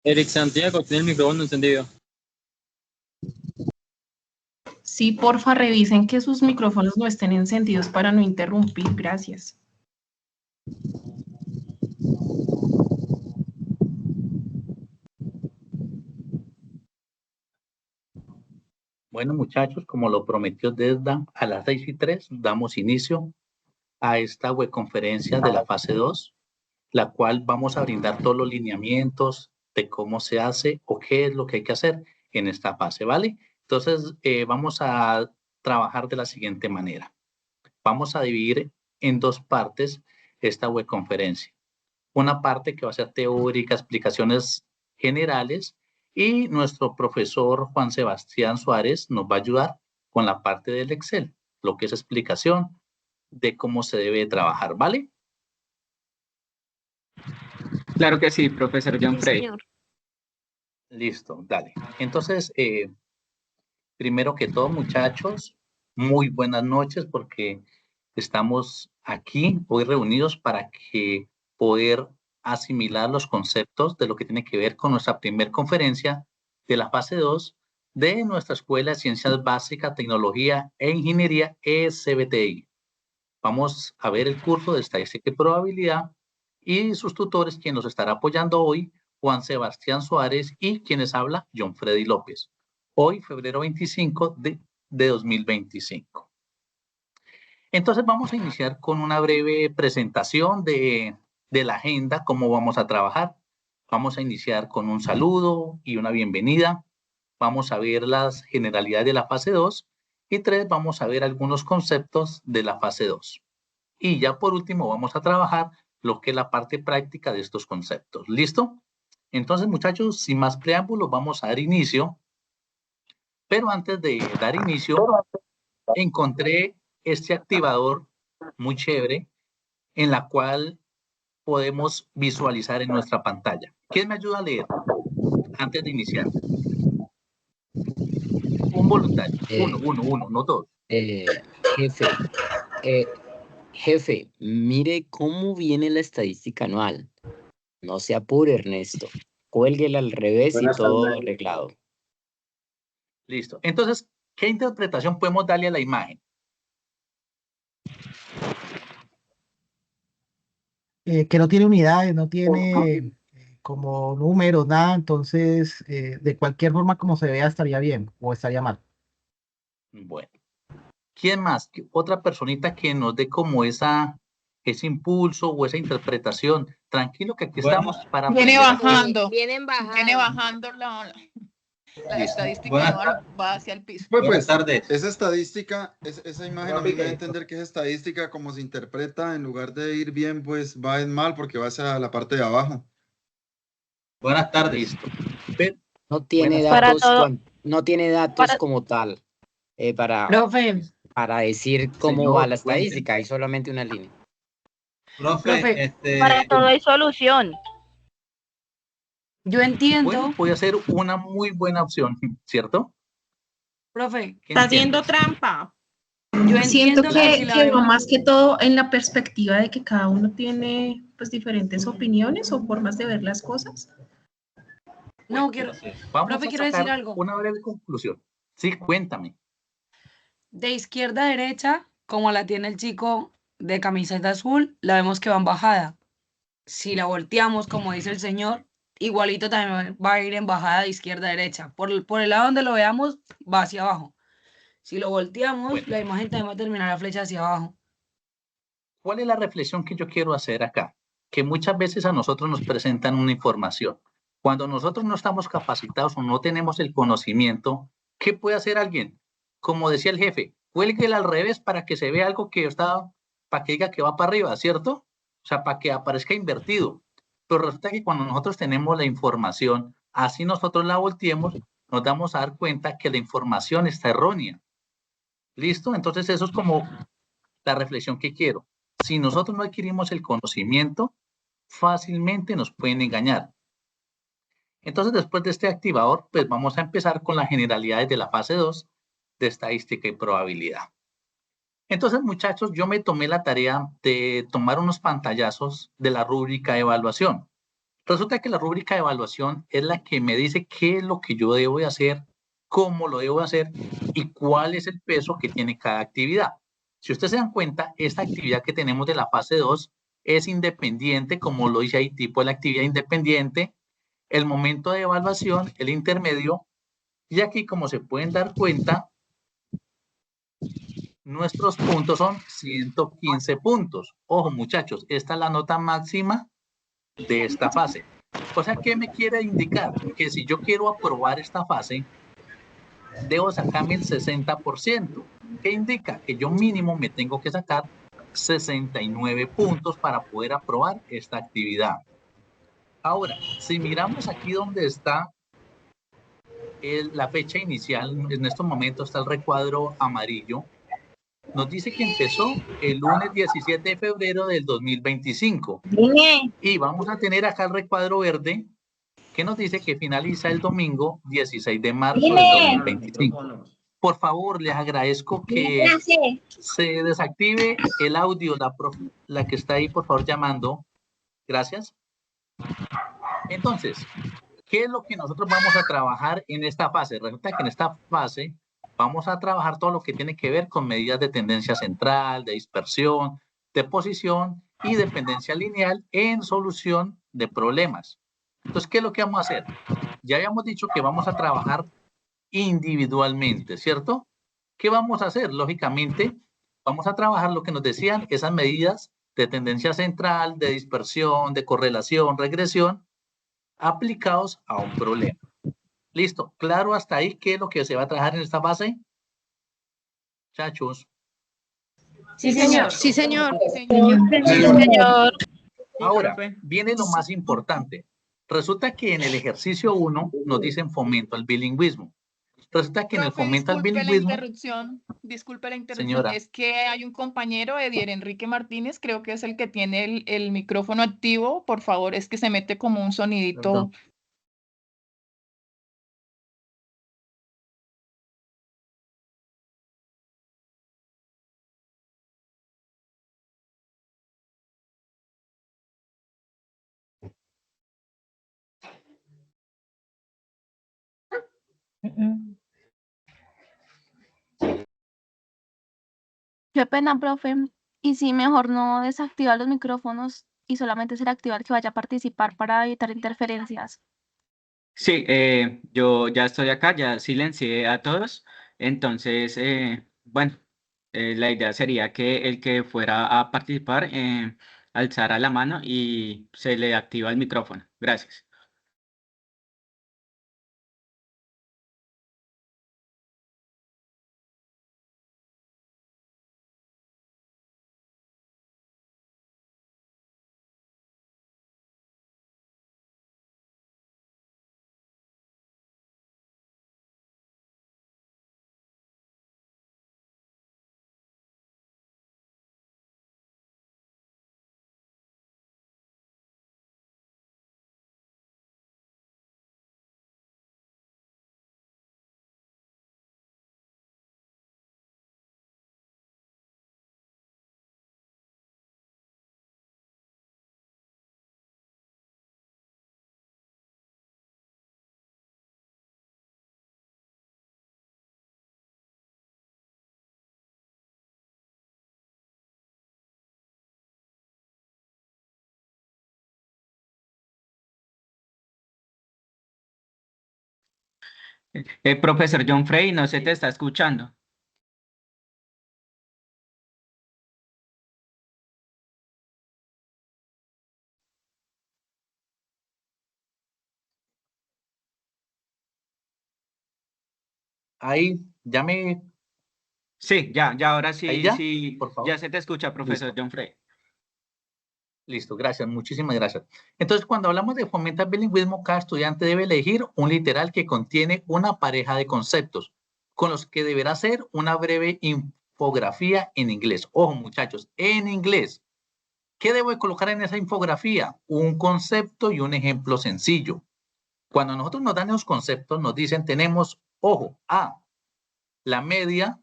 Eric Santiago tiene el micrófono encendido. Sí, porfa, revisen que sus micrófonos no estén encendidos para no interrumpir. Gracias. Bueno, muchachos, como lo prometió Desda, a las 6:03 damos inicio a esta webconferencia de la fase 2, la cual vamos a brindar todos los lineamientos de cómo se hace o qué es lo que hay que hacer en esta fase, ¿vale? Entonces, vamos a trabajar de la siguiente manera. Vamos a dividir en dos partes esta webconferencia. Una parte que va a ser teórica, explicaciones generales, y nuestro profesor Juan Sebastián Suárez nos va a ayudar con la parte del Excel, lo que es explicación de cómo se debe trabajar, ¿vale? Claro que sí, profesor John Frey. Señor. Listo, dale. Entonces, primero que todo, muchachos, muy buenas noches porque estamos aquí hoy reunidos para que poder asimilar los conceptos de lo que tiene que ver con nuestra primer conferencia de la fase 2 de nuestra Escuela de Ciencias Básicas, Tecnología e Ingeniería SBTI. Vamos a ver el curso de Estadística y Probabilidad y sus tutores, quien nos estará apoyando hoy, Juan Sebastián Suárez, y quienes habla, John Freddy López. Hoy, febrero 25 de 2025. Entonces vamos a iniciar con una breve presentación de la agenda, cómo vamos a trabajar. Vamos a iniciar con un saludo y una bienvenida. Vamos a ver las generalidades de la fase 2 y 3 vamos a ver algunos conceptos de la fase 2. Y ya por último vamos a trabajar lo que es la parte práctica de estos conceptos. ¿Listo? Entonces, muchachos, sin más preámbulos, vamos a dar inicio. Pero antes de dar inicio, encontré este activador muy chévere en la cual podemos visualizar en nuestra pantalla. ¿Quién me ayuda a leer antes de iniciar? Un voluntario. Uno, no dos. Jefe, mire cómo viene la estadística anual. No se apure, Ernesto. Cuélguela al revés y todo arreglado. Listo. Entonces, ¿qué interpretación podemos darle a la imagen? Que no tiene unidades, no tiene como números, nada, entonces de cualquier forma como se vea estaría bien o estaría mal. Bueno. ¿Quién más? Otra personita que nos dé como ese impulso o esa interpretación. Tranquilo que aquí estamos para Viene bajando. Vienen bajando. Viene bajando la estadística anual, va hacia el piso. Buenas tardes. Esa estadística, esa imagen a mí me da a entender que es estadística como se interpreta, en lugar de ir bien, pues va en mal porque va hacia la parte de abajo. Buenas tardes. No tiene datos, no tiene datos como tal para decir cómo va la estadística, hay solamente una línea. Profe, para todo hay solución. Yo entiendo. Bueno, puede ser una muy buena opción, ¿cierto? Profe, está haciendo trampa. Yo siento que va más que todo en la perspectiva de que cada uno tiene pues diferentes opiniones o formas de ver las cosas. No, quiero decir algo. Una breve conclusión. Sí, cuéntame. De izquierda a derecha, como la tiene el chico de camiseta azul, la vemos que va en bajada. Si la volteamos, como dice el señor, igualito también va a ir en bajada de izquierda a derecha. Por el lado donde lo veamos, va hacia abajo. Si lo volteamos, la imagen también va a terminar la flecha hacia abajo. ¿Cuál es la reflexión que yo quiero hacer acá? Que muchas veces a nosotros nos presentan una información. Cuando nosotros no estamos capacitados o no tenemos el conocimiento, ¿qué puede hacer alguien? Como decía el jefe, cuélguela al revés para que se vea algo que está, para que diga que va para arriba, ¿cierto? O sea, para que aparezca invertido. Pero resulta que cuando nosotros tenemos la información, así nosotros la volteemos, nos damos a dar cuenta que la información está errónea. ¿Listo? Entonces eso es como la reflexión que quiero. Si nosotros no adquirimos el conocimiento, fácilmente nos pueden engañar. Entonces, después de este activador, pues vamos a empezar con las generalidades de la fase 2 de estadística y probabilidad. Entonces, muchachos, yo me tomé la tarea de tomar unos pantallazos de la rúbrica de evaluación. Resulta que la rúbrica de evaluación es la que me dice qué es lo que yo debo de hacer, cómo lo debo hacer y cuál es el peso que tiene cada actividad. Si ustedes se dan cuenta, esta actividad que tenemos de la fase 2 es independiente, como lo dice ahí, tipo de la actividad independiente, el momento de evaluación, el intermedio, y aquí, como se pueden dar cuenta, nuestros puntos son 115 puntos. Ojo, muchachos, esta es la nota máxima de esta fase. O sea, ¿qué me quiere indicar? Que si yo quiero aprobar esta fase, debo sacarme el 60%. ¿Qué indica? Que yo mínimo me tengo que sacar 69 puntos para poder aprobar esta actividad. Ahora, si miramos aquí donde está la fecha inicial, en estos momentos está el recuadro amarillo, nos dice que empezó el lunes 17 de febrero del 2025. Y vamos a tener acá el recuadro verde que nos dice que finaliza el domingo 16 de marzo del 2025. Por favor, les agradezco que se desactive el audio, la que está ahí, por favor, llamando. Gracias. Entonces, ¿qué es lo que nosotros vamos a trabajar en esta fase? Resulta que en esta fase vamos a trabajar todo lo que tiene que ver con medidas de tendencia central, de dispersión, de posición y dependencia lineal en solución de problemas. Entonces, ¿qué es lo que vamos a hacer? Ya habíamos dicho que vamos a trabajar individualmente, ¿cierto? ¿Qué vamos a hacer? Lógicamente, vamos a trabajar lo que nos decían, esas medidas de tendencia central, de dispersión, de correlación, regresión, aplicados a un problema. Listo, claro hasta ahí qué es lo que se va a trabajar en esta fase. Muchachos. Sí, señor. Sí, señor. Sí, señor. Ahora, viene lo más importante. Resulta que en el ejercicio 1 nos dicen fomento al bilingüismo. Resulta que en el fomento al bilingüismo... Disculpe la interrupción, señora. es que hay un compañero, Edier Enrique Martínez, creo que es el que tiene el micrófono activo. Por favor, es que se mete como un sonidito. Perdón. Qué pena, profe. Y si mejor no desactivar los micrófonos y solamente será activar que vaya a participar para evitar interferencias. Sí, yo ya estoy acá, ya silencié a todos. Entonces, bueno, la idea sería que el que fuera a participar alzara la mano y se le activa el micrófono. Gracias. Profesor John Frey, no se te está escuchando. Ahí, ya me... Sí, ya, ahora sí, ¿Ahí ya? sí, Por favor. ya se te escucha, profesor Listo. John Frey. Listo, gracias, muchísimas gracias. Entonces, cuando hablamos de fomentar bilingüismo, cada estudiante debe elegir un literal que contiene una pareja de conceptos, con los que deberá hacer una breve infografía en inglés. Ojo, muchachos, en inglés. ¿Qué debo de colocar en esa infografía? Un concepto y un ejemplo sencillo. Cuando a nosotros nos dan esos conceptos, nos dicen, tenemos, ojo, A, la media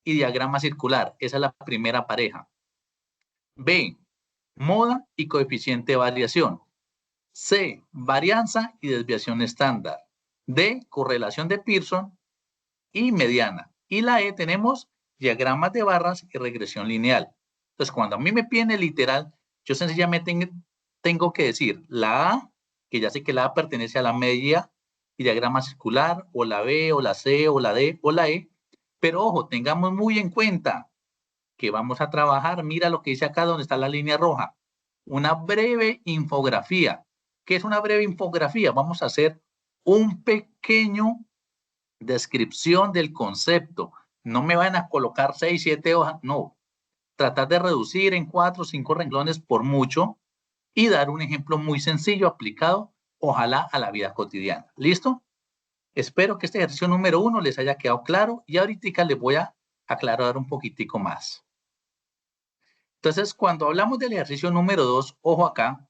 y diagrama circular. Esa es la primera pareja. B, moda y coeficiente de variación. C, varianza y desviación estándar. D, correlación de Pearson y mediana. Y la E tenemos diagramas de barras y regresión lineal. Entonces, cuando a mí me piden el literal, yo sencillamente tengo que decir la A, que ya sé que la A pertenece a la media y diagrama circular, o la B, o la C, o la D, o la E. Pero ojo, tengamos muy en cuenta que vamos a trabajar, mira lo que dice acá donde está la línea roja, una breve infografía. ¿Qué es una breve infografía? Vamos a hacer un pequeño descripción del concepto. No me van a colocar 6, 7 hojas, no. Tratar de reducir en 4 o 5 renglones por mucho y dar un ejemplo muy sencillo aplicado, ojalá a la vida cotidiana. ¿Listo? Espero que este ejercicio número 1 les haya quedado claro y ahorita les voy a aclarar un poquitico más. Entonces, cuando hablamos del ejercicio número 2, ojo acá,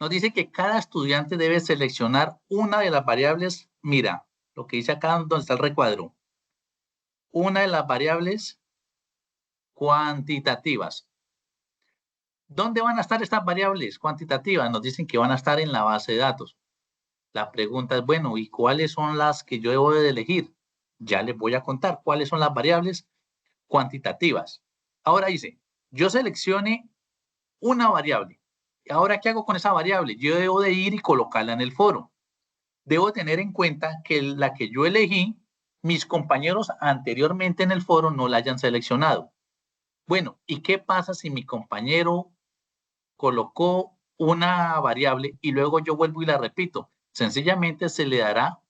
nos dice que cada estudiante debe seleccionar una de las variables, mira, lo que dice acá donde está el recuadro, una de las variables cuantitativas. ¿Dónde van a estar estas variables cuantitativas? Nos dicen que van a estar en la base de datos. La pregunta es, bueno, ¿y cuáles son las que yo debo de elegir? Ya les voy a contar cuáles son las variables cuantitativas. Ahora dice, yo seleccione una variable. Ahora, ¿qué hago con esa variable? Yo debo de ir y colocarla en el foro. Debo tener en cuenta que la que yo elegí, mis compañeros anteriormente en el foro no la hayan seleccionado. Bueno, ¿y qué pasa si mi compañero colocó una variable y luego yo vuelvo y la repito? Sencillamente se le dará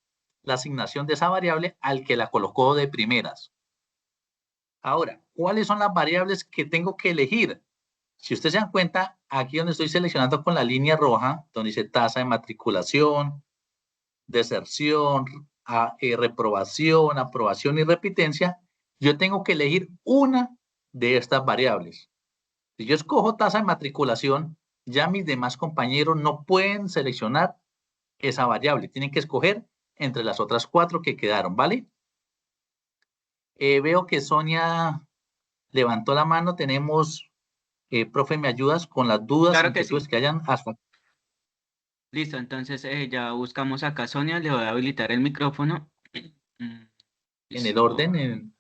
la asignación de esa variable al que la colocó de primeras. Ahora, ¿cuáles son las variables que tengo que elegir? Si ustedes se dan cuenta, aquí donde estoy seleccionando con la línea roja, donde dice tasa de matriculación, deserción, reprobación, aprobación y repitencia, yo tengo que elegir una de estas variables. Si yo escojo tasa de matriculación, ya mis demás compañeros no pueden seleccionar esa variable. Tienen que escoger entre las otras 4 que quedaron, ¿vale? Veo que Sonia levantó la mano. Tenemos, profe, ¿me ayudas con las dudas, Claro que inquietudes sí. que hayan hasta? Listo, entonces ya buscamos acá a Sonia, le voy a habilitar el micrófono. En el Listo. orden,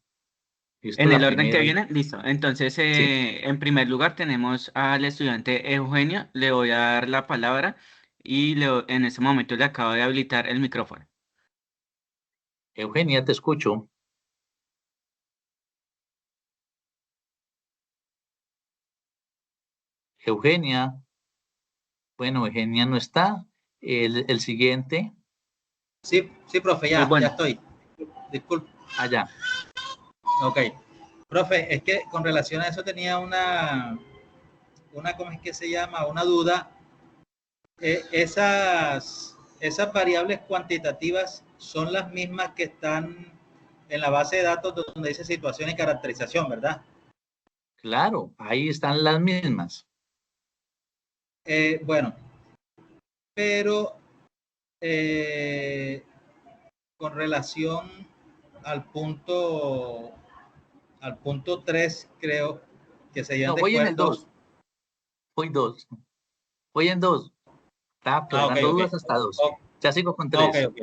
esto En la el orden que primera. viene, listo. Entonces, Sí. en primer lugar tenemos al estudiante Eugenio. Le voy a dar la palabra y en este momento le acabo de habilitar el micrófono. Eugenia, te escucho. Eugenia. Bueno, Eugenia no está. El siguiente. Sí, profe, ya Bueno, estoy. Disculpe. Allá. Ok. Profe, es que con relación a eso tenía una ¿cómo es que se llama? Una duda. Esas variables cuantitativas son las mismas que están en la base de datos donde dice situación y caracterización, ¿verdad? Claro, ahí están las mismas. Bueno, pero con relación al punto 3, creo que serían No, de voy en el acuerdo. 2. Voy en 2. Estaba aclarando dudas hasta 2. Ya sigo con 3. Ok.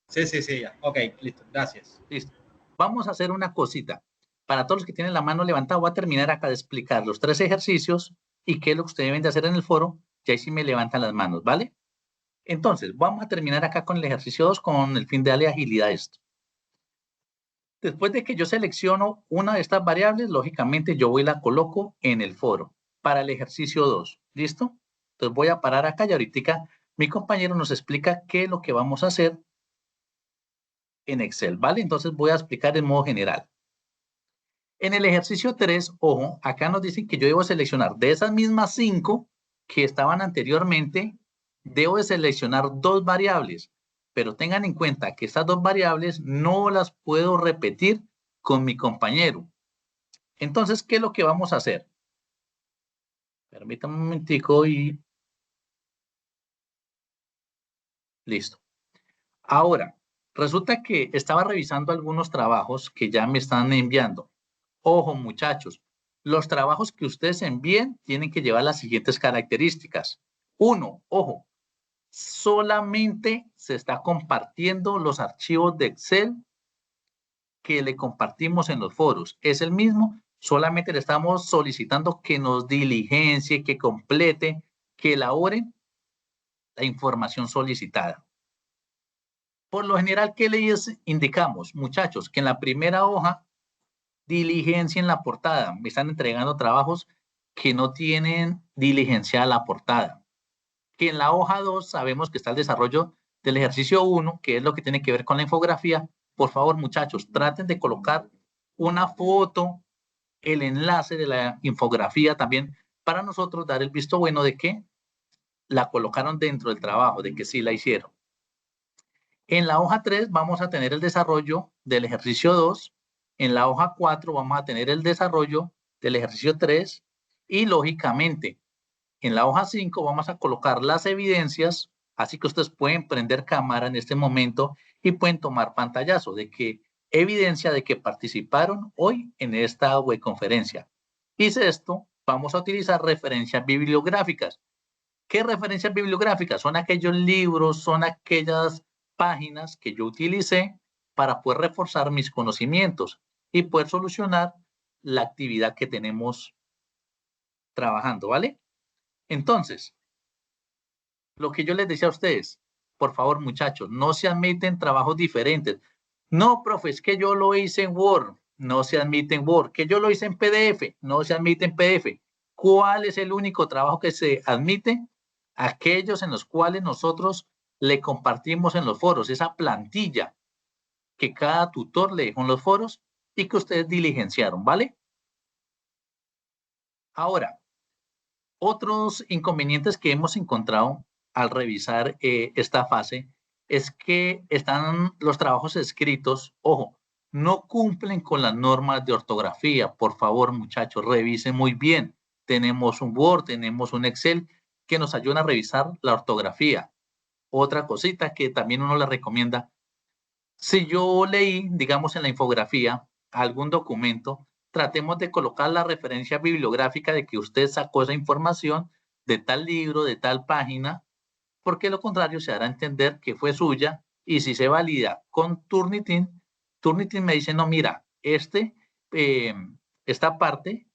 Sí, ya. Ok, listo. Gracias. Listo. Vamos a hacer una cosita. Para todos los que tienen la mano levantada, voy a terminar acá de explicar los 3 ejercicios y qué es lo que ustedes deben de hacer en el foro. Y ahí sí me levantan las manos, ¿vale? Entonces, vamos a terminar acá con el ejercicio 2 con el fin de darle agilidad a esto. Después de que yo selecciono una de estas variables, lógicamente yo voy y la coloco en el foro para el ejercicio 2. ¿Listo? Entonces voy a parar acá y ahorita mi compañero nos explica qué es lo que vamos a hacer en Excel, ¿vale? Entonces voy a explicar en modo general. En el ejercicio 3, ojo, acá nos dicen que yo debo seleccionar de esas mismas 5 que estaban anteriormente, debo de seleccionar 2 variables, pero tengan en cuenta que estas 2 variables no las puedo repetir con mi compañero. Entonces, ¿qué es lo que vamos a hacer? Permítanme un momentico y... Listo. Ahora, resulta que estaba revisando algunos trabajos que ya me están enviando. Ojo, muchachos, los trabajos que ustedes envíen tienen que llevar las siguientes características. 1, ojo, solamente se está compartiendo los archivos de Excel que le compartimos en los foros. Es el mismo, solamente le estamos solicitando que nos diligencie, que complete, que elabore la información solicitada. Por lo general, ¿qué les indicamos? Muchachos, que en la primera hoja diligencien la portada. Me están entregando trabajos que no tienen diligenciada la portada. Que en la hoja 2 sabemos que está el desarrollo del ejercicio 1, que es lo que tiene que ver con la infografía. Por favor, muchachos, traten de colocar una foto, el enlace de la infografía también, para nosotros dar el visto bueno de que la colocaron dentro del trabajo, de que sí la hicieron. En la hoja 3 vamos a tener el desarrollo del ejercicio 2. En la hoja 4 vamos a tener el desarrollo del ejercicio 3. Y lógicamente, en la hoja 5 vamos a colocar las evidencias, así que ustedes pueden prender cámara en este momento y pueden tomar pantallazo de que evidencia de que participaron hoy en esta webconferencia. Y esto, vamos a utilizar referencias bibliográficas. ¿Qué referencias bibliográficas? Son aquellos libros, son aquellas páginas que yo utilicé para poder reforzar mis conocimientos y poder solucionar la actividad que tenemos trabajando, ¿vale? Entonces, lo que yo les decía a ustedes, por favor, muchachos, no se admiten trabajos diferentes. No, profe, es que yo lo hice en Word, no se admite en Word. Que yo lo hice en PDF, no se admite en PDF. ¿Cuál es el único trabajo que se admite? Aquellos en los cuales nosotros le compartimos en los foros, esa plantilla que cada tutor le dejó en los foros y que ustedes diligenciaron, ¿vale? Ahora, otros inconvenientes que hemos encontrado al revisar esta fase es que están los trabajos escritos, ojo, no cumplen con las normas de ortografía. Por favor, muchachos, revisen muy bien. Tenemos un Word, tenemos un Excel que nos ayudan a revisar la ortografía. Otra cosita que también uno le recomienda, si yo leí, digamos, en la infografía algún documento, tratemos de colocar la referencia bibliográfica de que usted sacó esa información de tal libro, de tal página, porque lo contrario se hará entender que fue suya y si se valida con Turnitin, Turnitin me dice, no, mira, esta parte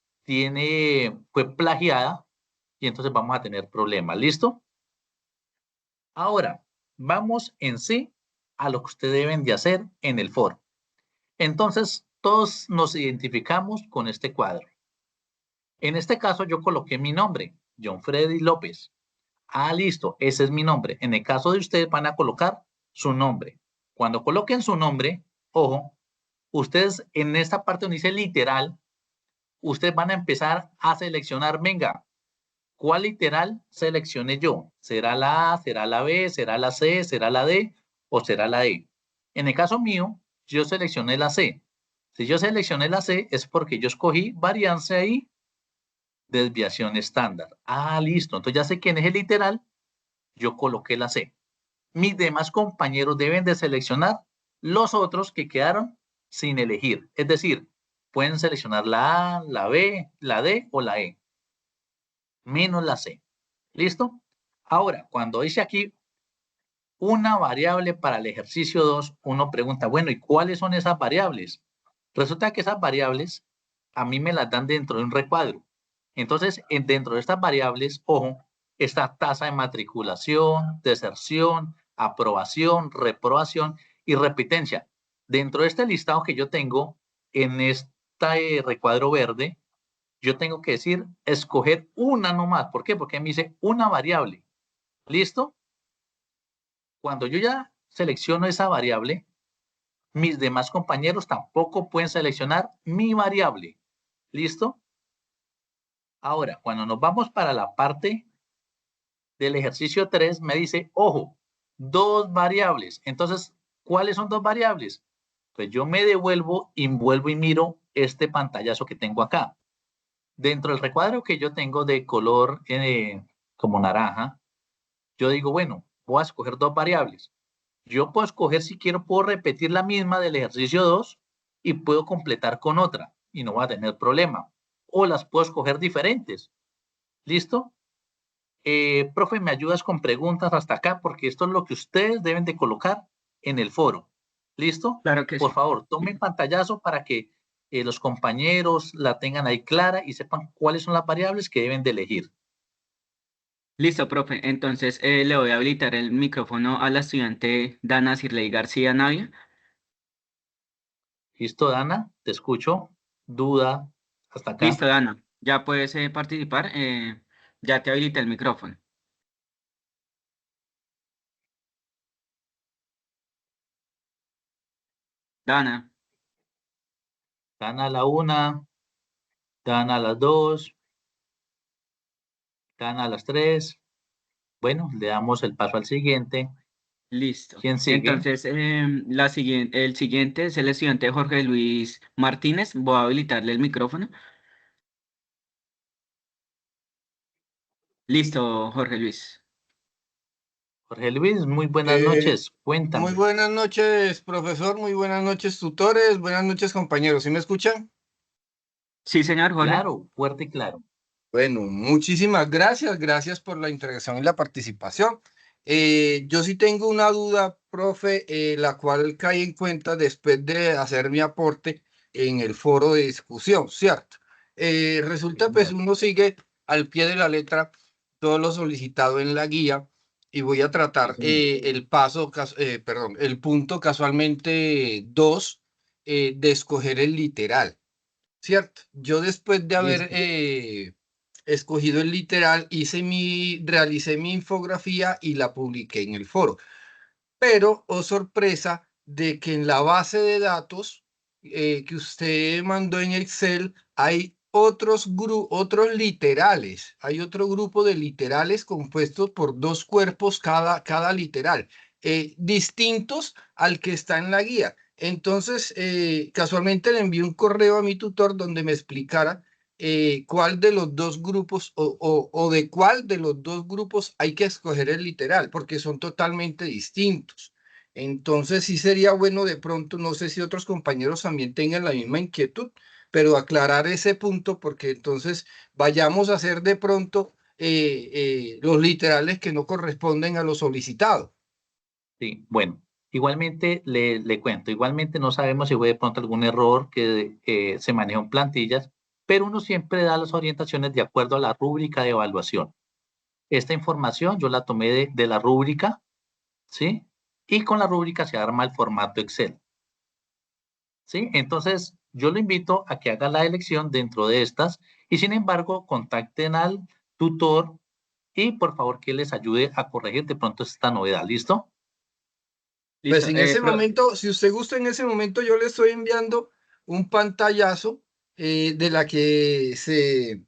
fue plagiada y entonces vamos a tener problemas. ¿Listo? Ahora, vamos en sí a lo que ustedes deben de hacer en el foro. Entonces, todos nos identificamos con este cuadro. En este caso, yo coloqué mi nombre, John Freddy López. Ah, listo, ese es mi nombre. En el caso de ustedes van a colocar su nombre. Cuando coloquen su nombre, ojo, ustedes en esta parte donde dice literal, ustedes van a empezar a seleccionar, venga, ¿cuál literal seleccioné yo? ¿Será la A, será la B, será la C, será la D o será la E? En el caso mío, yo seleccioné la C. Si yo seleccioné la C es porque yo escogí varianza y desviación estándar. Ah, listo. Entonces ya sé quién es el literal. Yo coloqué la C. Mis demás compañeros deben de seleccionar los otros que quedaron sin elegir. Es decir, pueden seleccionar la A, la B, la D o la E. Menos la C. ¿Listo? Ahora, cuando dice aquí una variable para el ejercicio 2, uno pregunta, bueno, ¿y cuáles son esas variables? Resulta que esas variables a mí me las dan dentro de un recuadro. Entonces, dentro de estas variables, ojo, está tasa de matriculación, deserción, aprobación, reprobación y repitencia. Dentro de este listado que yo tengo en este recuadro verde, yo tengo que decir, escoger una nomás. ¿Por qué? Porque me dice una variable. ¿Listo? Cuando yo ya selecciono esa variable, mis demás compañeros tampoco pueden seleccionar mi variable. ¿Listo? Ahora, cuando nos vamos para la parte del ejercicio 3, me dice, ojo, 2 variables. Entonces, ¿cuáles son 2 variables? Pues yo me devuelvo y vuelvo y miro este pantallazo que tengo acá. Dentro del recuadro que yo tengo de color como naranja, yo digo, bueno, voy a escoger 2 variables. Yo puedo escoger, si quiero, puedo repetir la misma del ejercicio 2 y puedo completar con otra y no va a tener problema. O las puedo escoger diferentes. ¿Listo? Profe, ¿me ayudas con preguntas hasta acá? Porque esto es lo que ustedes deben de colocar en el foro. ¿Listo? Claro que Por sí. favor, tomen pantallazo para que los compañeros la tengan ahí clara y sepan cuáles son las variables que deben de elegir. Listo, profe. Entonces le voy a habilitar el micrófono a la estudiante Dana Sirley García Navia. ¿Listo, Dana? Te escucho. Duda hasta acá. Listo, Dana. Ya puedes participar. Ya te habilité el micrófono. Dana. Dana a la 1, Dana a las 2, Dana a las 3. Bueno, le damos el paso al siguiente. Listo. ¿Quién sigue? Entonces, el siguiente es el estudiante Jorge Luis Martínez. Voy a habilitarle el micrófono. Listo, Jorge Luis. Jorge Luis, muy buenas Eh, noches. Muy Cuéntame. buenas noches, profesor. Muy buenas noches, tutores. Buenas noches, compañeros. ¿Sí me escuchan? Sí, señor Jorge. Claro, fuerte y claro. Bueno, muchísimas gracias. Gracias por la interacción y la participación. Yo sí tengo una duda, profe, la cual caí en cuenta después de hacer mi aporte en el foro de discusión, ¿cierto? Resulta, pues, uno sigue al pie de la letra todo lo solicitado en la guía y voy a tratar el punto casualmente 2 de escoger el literal, ¿cierto? Yo después de haber escogido el literal, realicé mi infografía y la publiqué en el foro. Pero, oh sorpresa, de que en la base de datos que usted mandó en Excel hay otros literales. Hay otro grupo de literales compuestos por 2 cuerpos cada literal, distintos al que está en la guía. Entonces, casualmente le envié un correo a mi tutor donde me explicara cuál de los 2 grupos o de cuál de los 2 grupos hay que escoger el literal, porque son totalmente distintos. Entonces, sí sería bueno de pronto, no sé si otros compañeros también tengan la misma inquietud, pero aclarar ese punto, porque entonces vayamos a hacer de pronto los literales que no corresponden a lo solicitado. Sí, bueno, igualmente le cuento, igualmente no sabemos si fue de pronto algún error que se manejó en plantillas, pero uno siempre da las orientaciones de acuerdo a la rúbrica de evaluación. Esta información yo la tomé de la rúbrica, ¿sí? Y con la rúbrica se arma el formato Excel, ¿sí? Entonces, yo lo invito a que haga la elección dentro de estas y, sin embargo, contacten al tutor y, por favor, que les ayude a corregir de pronto esta novedad, ¿listo? Pues Listo. en ese momento, si usted gusta, en ese momento yo le estoy enviando un pantallazo de la que se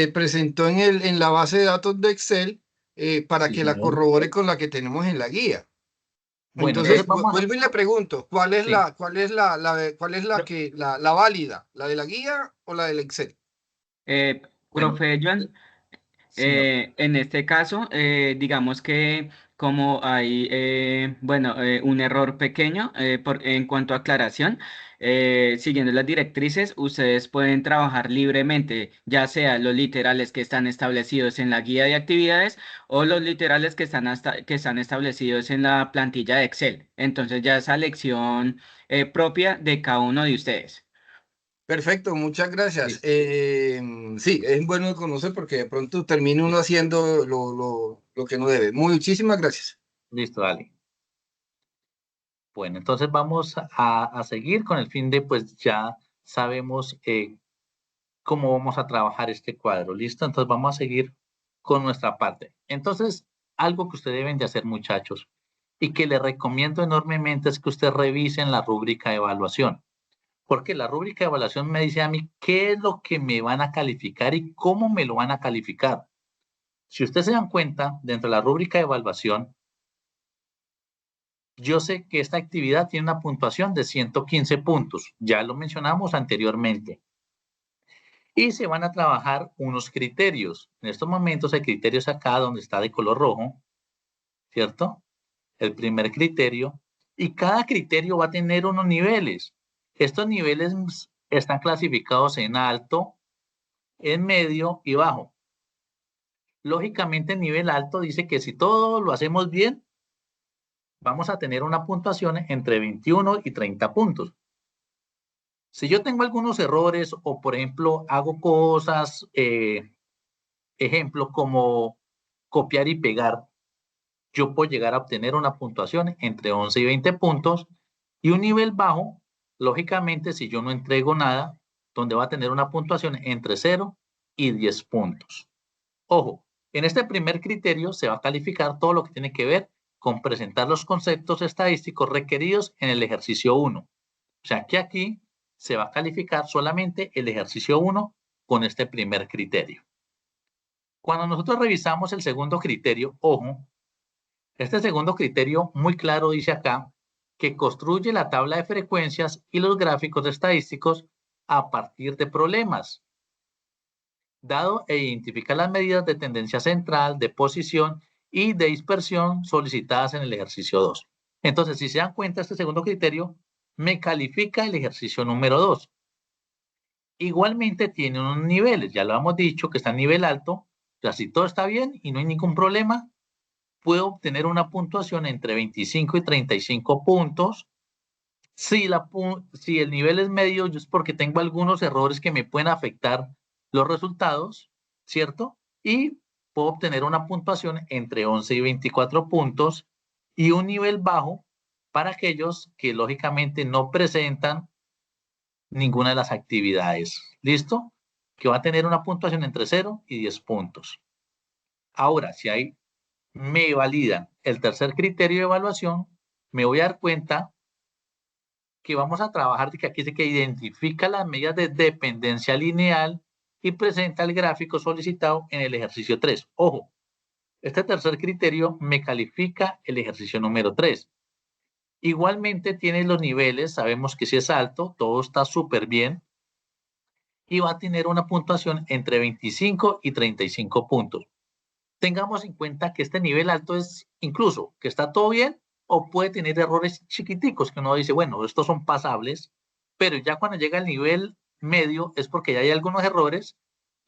presentó en la base de datos de Excel para Sí, que la señor. corrobore con la que tenemos en la guía. Bueno, Entonces, entonces vamos a... vuelvo y le pregunto, ¿cuál es Sí. la válida? ¿La de la guía o la del Excel? Bueno, Profe Joan, señor. en este caso, digamos que como hay, un error pequeño en cuanto a aclaración, siguiendo las directrices, ustedes pueden trabajar libremente, ya sea los literales que están establecidos en la guía de actividades o los literales que están establecidos en la plantilla de Excel. Entonces ya esa lección propia de cada uno de ustedes. Perfecto, muchas gracias. Listo. Sí, es bueno conocer porque de pronto termina uno haciendo lo que no debe. Muchísimas gracias. Listo, dale. Bueno, entonces vamos a seguir con el fin de, pues ya sabemos cómo vamos a trabajar este cuadro. ¿Listo? Entonces vamos a seguir con nuestra parte. Entonces, algo que ustedes deben de hacer, muchachos, y que les recomiendo enormemente es que ustedes revisen la rúbrica de evaluación. Porque la rúbrica de evaluación me dice a mí qué es lo que me van a calificar y cómo me lo van a calificar. Si ustedes se dan cuenta, dentro de la rúbrica de evaluación, yo sé que esta actividad tiene una puntuación de 115 puntos. Ya lo mencionamos anteriormente. Y se van a trabajar unos criterios. En estos momentos el criterio es acá donde está de color rojo, ¿cierto? El primer criterio. Y cada criterio va a tener unos niveles. Estos niveles están clasificados en alto, en medio y bajo. Lógicamente, el nivel alto dice que si todo lo hacemos bien, vamos a tener una puntuación entre 21 y 30 puntos. Si yo tengo algunos errores o, por ejemplo, hago cosas, ejemplo, como copiar y pegar, yo puedo llegar a obtener una puntuación entre 11 y 20 puntos y un nivel bajo, lógicamente, si yo no entrego nada, donde va a tener una puntuación entre 0 y 10 puntos. Ojo, en este primer criterio se va a calificar todo lo que tiene que ver con presentar los conceptos estadísticos requeridos en el ejercicio 1. O sea que aquí se va a calificar solamente el ejercicio 1 con este primer criterio. Cuando nosotros revisamos el segundo criterio, ojo, este segundo criterio muy claro dice acá que construye la tabla de frecuencias y los gráficos estadísticos a partir de problemas, dado e identifica las medidas de tendencia central, de posición y de dispersión solicitadas en el ejercicio 2. Entonces, si se dan cuenta, este segundo criterio me califica el ejercicio número 2. Igualmente tiene unos niveles, ya lo hemos dicho que está a nivel alto, o sea, si todo está bien y no hay ningún problema, puedo obtener una puntuación entre 25 y 35 puntos. Si el nivel es medio, es porque tengo algunos errores que me pueden afectar los resultados, ¿cierto? Y puedo obtener una puntuación entre 11 y 24 puntos y un nivel bajo para aquellos que lógicamente no presentan ninguna de las actividades. ¿Listo? Que va a tener una puntuación entre 0 y 10 puntos. Ahora, si me validan el tercer criterio de evaluación, me voy a dar cuenta que vamos a trabajar de que aquí dice que identifica las medidas de dependencia lineal y presenta el gráfico solicitado en el ejercicio 3. Ojo, este tercer criterio me califica el ejercicio número 3. Igualmente tiene los niveles, sabemos que si es alto, todo está súper bien y va a tener una puntuación entre 25 y 35 puntos. Tengamos en cuenta que este nivel alto es incluso que está todo bien o puede tener errores chiquiticos que uno dice, bueno, estos son pasables, pero ya cuando llega al nivel medio es porque ya hay algunos errores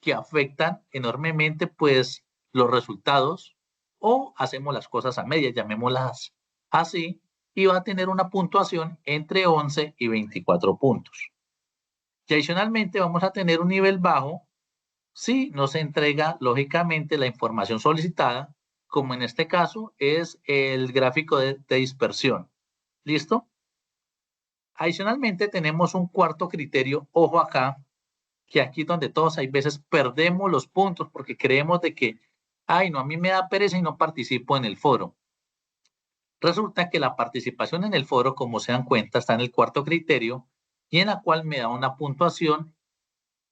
que afectan enormemente pues los resultados o hacemos las cosas a medias, llamémoslas así, y va a tener una puntuación entre 11 y 24 puntos. Y adicionalmente vamos a tener un nivel bajo si no se entrega lógicamente la información solicitada, como en este caso es el gráfico de dispersión. ¿Listo? Adicionalmente tenemos un cuarto criterio, ojo acá, que aquí donde todos hay veces perdemos los puntos porque creemos de que, ay, no, a mí me da pereza y no participo en el foro. Resulta que la participación en el foro, como se dan cuenta, está en el cuarto criterio y en la cual me da una puntuación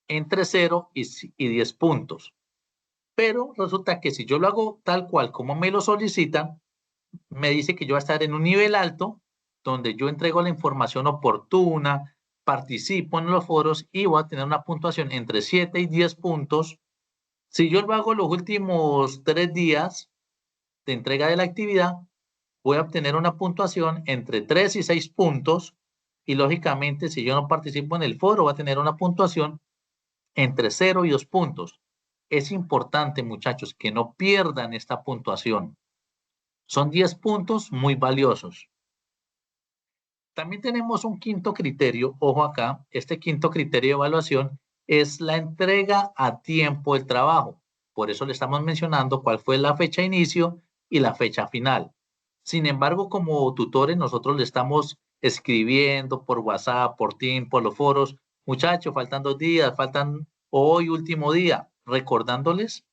entre 0 y 10 puntos. Pero resulta que si yo lo hago tal cual como me lo solicitan, me dice que yo voy a estar en un nivel alto, donde yo entrego la información oportuna, participo en los foros y voy a tener una puntuación entre 7 y 10 puntos. Si yo lo hago los últimos 3 días de entrega de la actividad, voy a obtener una puntuación entre 3 y 6 puntos y lógicamente si yo no participo en el foro, voy a tener una puntuación entre 0 y 2 puntos. Es importante, muchachos, que no pierdan esta puntuación. Son 10 puntos muy valiosos. También tenemos un quinto criterio, ojo acá, este quinto criterio de evaluación es la entrega a tiempo del trabajo. Por eso le estamos mencionando cuál fue la fecha de inicio y la fecha final. Sin embargo, como tutores, nosotros le estamos escribiendo por WhatsApp, por Teams, por los foros. Muchachos, faltan 2 días, faltan hoy último día, recordándoles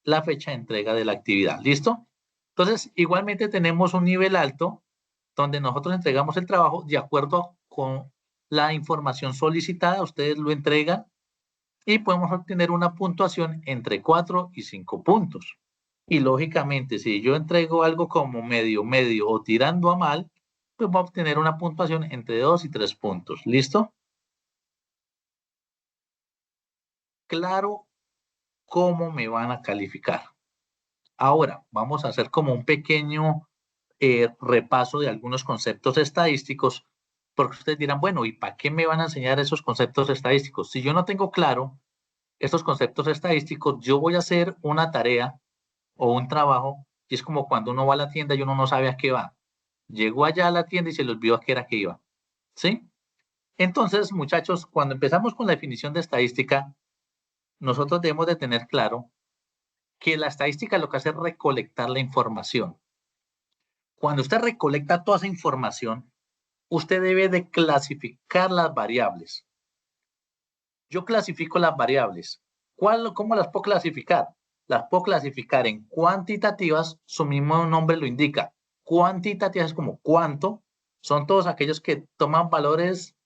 la fecha de entrega de la actividad. ¿Listo? Entonces, igualmente tenemos un nivel alto donde nosotros entregamos el trabajo de acuerdo con la información solicitada, ustedes lo entregan y podemos obtener una puntuación entre 4 y 5 puntos. Y lógicamente, si yo entrego algo como medio, medio o tirando a mal, pues voy a obtener una puntuación entre 2 y 3 puntos. ¿Listo? Claro cómo me van a calificar. Ahora, vamos a hacer como un pequeño repaso de algunos conceptos estadísticos, porque ustedes dirán, bueno, ¿y para qué me van a enseñar esos conceptos estadísticos? Si yo no tengo claro estos conceptos estadísticos, yo voy a hacer una tarea o un trabajo, y es como cuando uno va a la tienda y uno no sabe a qué va. Llegó allá a la tienda y se le olvidó a qué era que iba. ¿Sí? Entonces, muchachos, cuando empezamos con la definición de estadística, nosotros debemos de tener claro que la estadística lo que hace es recolectar la información. Cuando usted recolecta toda esa información, usted debe de clasificar las variables. Yo clasifico las variables. ¿Cómo las puedo clasificar? Las puedo clasificar en cuantitativas, su mismo nombre lo indica. Cuantitativas es como cuánto, son todos aquellos que toman valores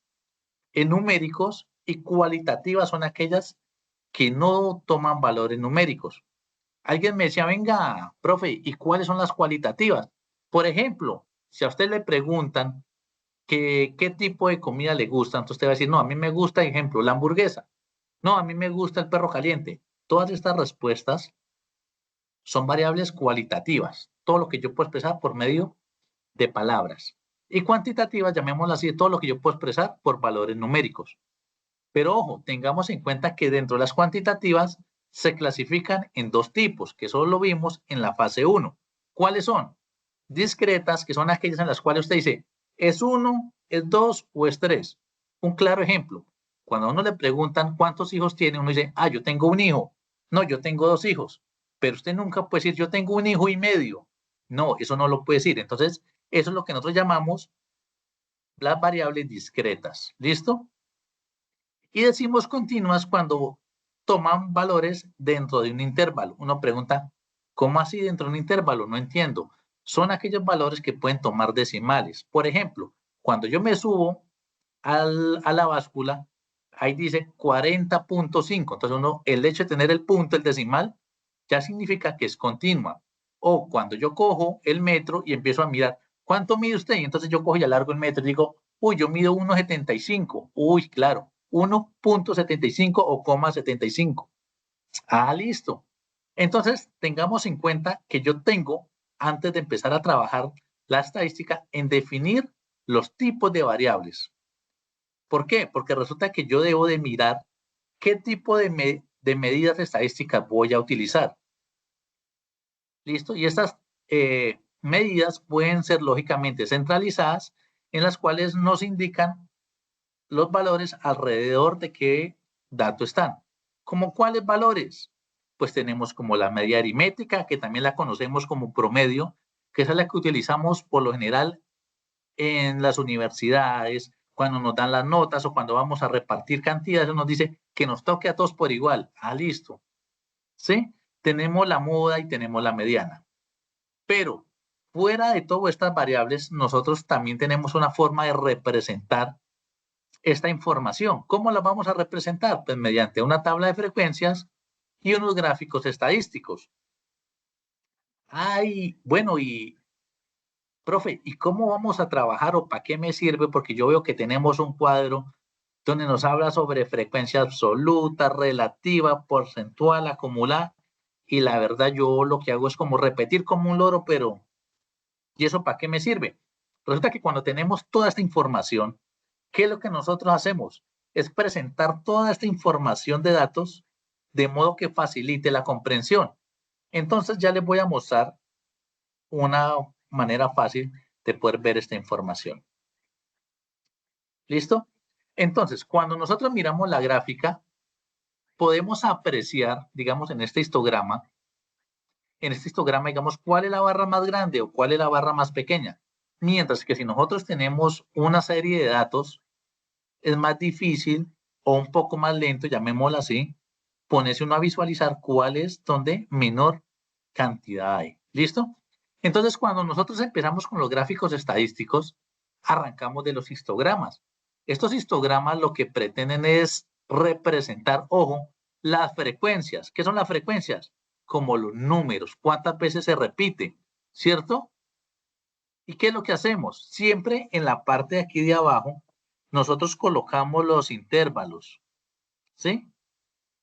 numéricos, y cualitativas son aquellas que no toman valores numéricos. Alguien me decía, venga, profe, ¿y cuáles son las cualitativas? Por ejemplo, si a usted le preguntan qué tipo de comida le gusta, entonces usted va a decir, no, a mí me gusta, ejemplo, la hamburguesa. No, a mí me gusta el perro caliente. Todas estas respuestas son variables cualitativas, todo lo que yo puedo expresar por medio de palabras. Y cuantitativas, llamémoslas así, todo lo que yo puedo expresar por valores numéricos. Pero ojo, tengamos en cuenta que dentro de las cuantitativas se clasifican en dos tipos, que solo lo vimos en la fase 1. ¿Cuáles son? Discretas, que son aquellas en las cuales usted dice, ¿es 1, es 2 o es 3? Un claro ejemplo, cuando a uno le preguntan cuántos hijos tiene, uno dice, yo tengo un hijo. No, yo tengo 2 hijos. Pero usted nunca puede decir, yo tengo 1 hijo y medio. No, eso no lo puede decir. Entonces, eso es lo que nosotros llamamos las variables discretas. ¿Listo? Y decimos continuas cuando toman valores dentro de un intervalo. Uno pregunta, ¿cómo así dentro de un intervalo? No entiendo. Son aquellos valores que pueden tomar decimales. Por ejemplo, cuando yo me subo a la báscula, ahí dice 40.5. Entonces el hecho de tener el punto, el decimal, ya significa que es continua. O cuando yo cojo el metro y empiezo a mirar, ¿cuánto mide usted? Y entonces yo cojo y alargo el metro y digo, uy, yo mido 1,75. Uy, claro, 1.75 o 0,75. Listo. Entonces, tengamos en cuenta que yo tengo, antes de empezar a trabajar la estadística, en definir los tipos de variables. ¿Por qué? Porque resulta que yo debo de mirar qué tipo de medidas estadísticas voy a utilizar. ¿Listo? Y estas medidas pueden ser lógicamente centralizadas, en las cuales nos indican los valores alrededor de qué dato están. ¿Cómo cuáles valores? Pues tenemos como la media aritmética, que también la conocemos como promedio, que es la que utilizamos por lo general en las universidades, cuando nos dan las notas o cuando vamos a repartir cantidades, nos dice que nos toque a todos por igual. Listo. ¿Sí? Tenemos la moda y tenemos la mediana. Pero fuera de todas estas variables, nosotros también tenemos una forma de representar esta información. ¿Cómo la vamos a representar? Pues mediante una tabla de frecuencias y unos gráficos estadísticos. Bueno, y profe, ¿y cómo vamos a trabajar o para qué me sirve? Porque yo veo que tenemos un cuadro donde nos habla sobre frecuencia absoluta, relativa, porcentual, acumulada, y la verdad yo lo que hago es como repetir como un loro, pero ¿y eso para qué me sirve? Resulta que cuando tenemos toda esta información, ¿qué es lo que nosotros hacemos? Es presentar toda esta información de datos de modo que facilite la comprensión. Entonces ya les voy a mostrar una manera fácil de poder ver esta información. ¿Listo? Entonces, cuando nosotros miramos la gráfica, podemos apreciar, digamos, en este histograma, digamos, cuál es la barra más grande o cuál es la barra más pequeña. Mientras que si nosotros tenemos una serie de datos, es más difícil o un poco más lento, llamémoslo así, ponerse uno a visualizar cuál es donde menor cantidad hay. ¿Listo? Entonces, cuando nosotros empezamos con los gráficos estadísticos, arrancamos de los histogramas. Estos histogramas lo que pretenden es representar, ojo, las frecuencias. ¿Qué son las frecuencias? Como los números, cuántas veces se repite, ¿cierto? ¿Y qué es lo que hacemos? Siempre en la parte de aquí de abajo, nosotros colocamos los intervalos, ¿sí?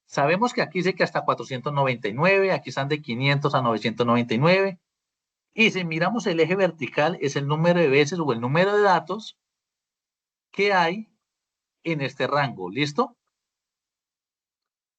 Sabemos que aquí dice que hasta 499, aquí están de 500 a 999. Y si miramos el eje vertical, es el número de veces o el número de datos que hay en este rango. ¿Listo?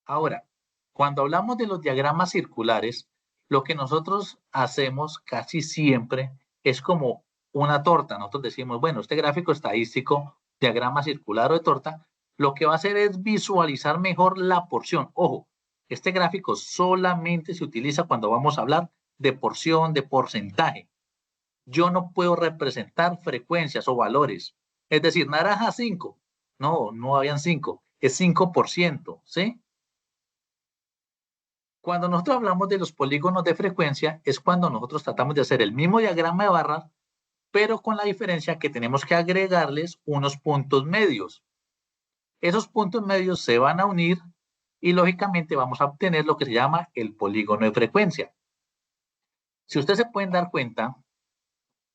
Ahora, cuando hablamos de los diagramas circulares, lo que nosotros hacemos casi siempre es como una torta. Nosotros decimos, bueno, este gráfico estadístico, diagrama circular o de torta, lo que va a hacer es visualizar mejor la porción. Ojo, este gráfico solamente se utiliza cuando vamos a hablar de porción, de porcentaje. Yo no puedo representar frecuencias o valores. Es decir, naranja 5. No, no habían 5. Es 5%, ¿sí? Cuando nosotros hablamos de los polígonos de frecuencia, es cuando nosotros tratamos de hacer el mismo diagrama de barras, pero con la diferencia que tenemos que agregarles unos puntos medios. Esos puntos medios se van a unir y lógicamente vamos a obtener lo que se llama el polígono de frecuencia. Si ustedes se pueden dar cuenta,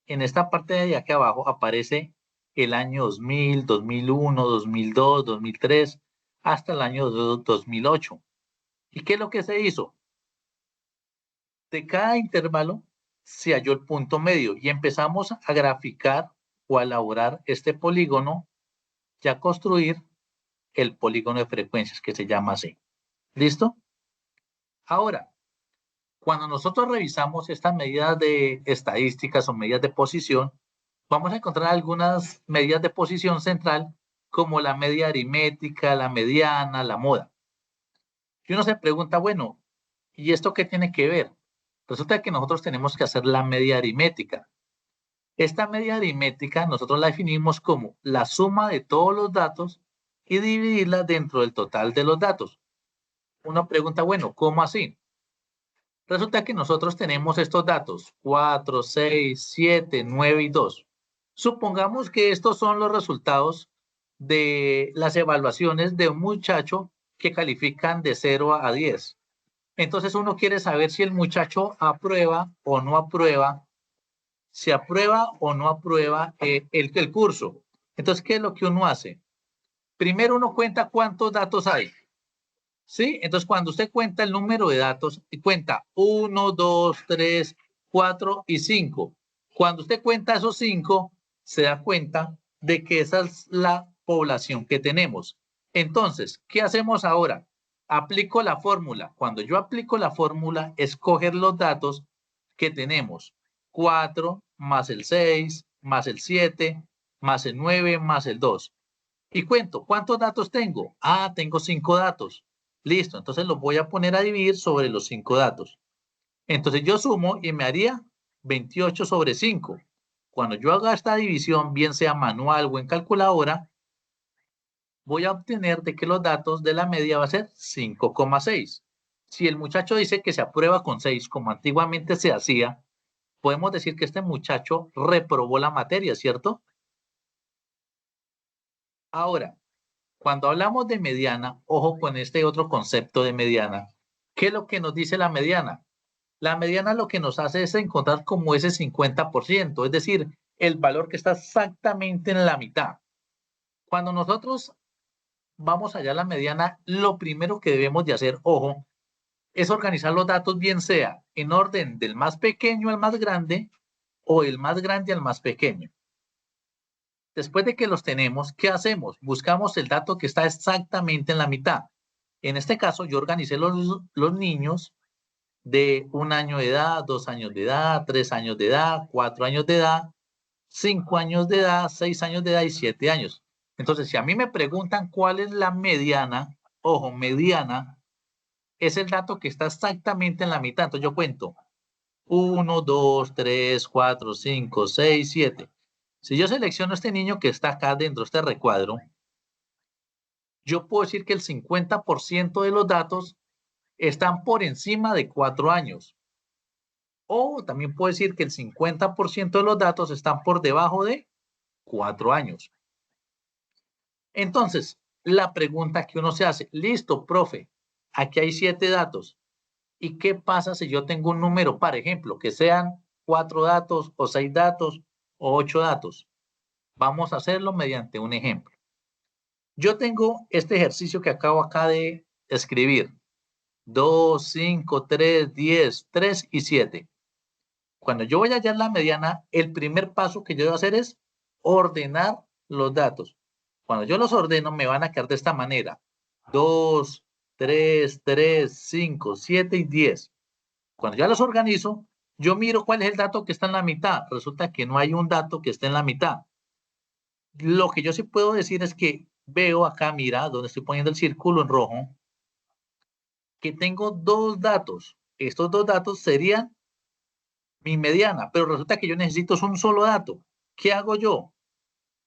en esta parte de aquí abajo aparece el año 2000, 2001, 2002, 2003, hasta el año 2008. ¿Y qué es lo que se hizo? De cada intervalo se halló el punto medio y empezamos a graficar o a elaborar este polígono y a construir el polígono de frecuencias que se llama así. ¿Listo? Ahora, cuando nosotros revisamos estas medidas de estadísticas o medidas de posición, vamos a encontrar algunas medidas de posición central como la media aritmética, la mediana, la moda. Y uno se pregunta, bueno, ¿y esto qué tiene que ver? Resulta que nosotros tenemos que hacer la media aritmética. Esta media aritmética nosotros la definimos como la suma de todos los datos y dividirla dentro del total de los datos. Uno pregunta, bueno, ¿cómo así? Resulta que nosotros tenemos estos datos, 4, 6, 7, 9 y 2. Supongamos que estos son los resultados de las evaluaciones de un muchacho que califican de 0 a 10. Entonces uno quiere saber si el muchacho aprueba o no aprueba, si aprueba o no aprueba el curso. Entonces, ¿qué es lo que uno hace? Primero uno cuenta cuántos datos hay. ¿Sí? Entonces, cuando usted cuenta el número de datos, cuenta 1, 2, 3, 4 y 5. Cuando usted cuenta esos 5, se da cuenta de que esa es la población que tenemos. Entonces, ¿qué hacemos ahora? Aplico la fórmula. Cuando yo aplico la fórmula, escoger los datos que tenemos. 4 más el 6, más el 7, más el 9, más el 2. Y cuento, ¿cuántos datos tengo? Ah, tengo 5 datos. Listo, entonces los voy a poner a dividir sobre los 5 datos. Entonces yo sumo y me haría 28 sobre 5. Cuando yo haga esta división, bien sea manual o en calculadora, voy a obtener de que los datos de la media va a ser 5,6. Si el muchacho dice que se aprueba con 6, como antiguamente se hacía, podemos decir que este muchacho reprobó la materia, ¿cierto? Ahora, cuando hablamos de mediana, ojo con este otro concepto de mediana. ¿Qué es lo que nos dice la mediana? La mediana lo que nos hace es encontrar como ese 50%, es decir, el valor que está exactamente en la mitad. Cuando nosotros vamos allá a la mediana, lo primero que debemos de hacer, ojo, es organizar los datos bien sea en orden del más pequeño al más grande o el más grande al más pequeño. Después de que los tenemos, ¿qué hacemos? Buscamos el dato que está exactamente en la mitad. En este caso, yo organicé los niños de 1 año de edad, 2 años de edad, 3 años de edad, 4 años de edad, 5 años de edad, 6 años de edad y 7 años. Entonces, si a mí me preguntan cuál es la mediana, ojo, mediana, es el dato que está exactamente en la mitad. Entonces yo cuento 1, 2, 3, 4, 5, 6, 7. Si yo selecciono este niño que está acá dentro de este recuadro, yo puedo decir que el 50% de los datos están por encima de 4 años. O también puedo decir que el 50% de los datos están por debajo de 4 años. Entonces, la pregunta que uno se hace, listo, profe, aquí hay 7 datos. ¿Y qué pasa si yo tengo un número, por ejemplo, que sean 4 datos o 6 datos o 8 datos? Vamos a hacerlo mediante un ejemplo. Yo tengo este ejercicio que acabo acá de escribir. 2, 5, 3, 10, 3 y 7. Cuando yo voy a hallar la mediana, el primer paso que yo debo hacer es ordenar los datos. Cuando yo los ordeno, me van a quedar de esta manera. 2, 3, 5, 7 y 10. Cuando ya los organizo, yo miro cuál es el dato que está en la mitad. Resulta que no hay un dato que esté en la mitad. Lo que yo sí puedo decir es que veo acá, mira, donde estoy poniendo el círculo en rojo, que tengo 2 datos. Estos 2 datos serían mi mediana, pero resulta que yo necesito un solo dato. ¿Qué hago yo?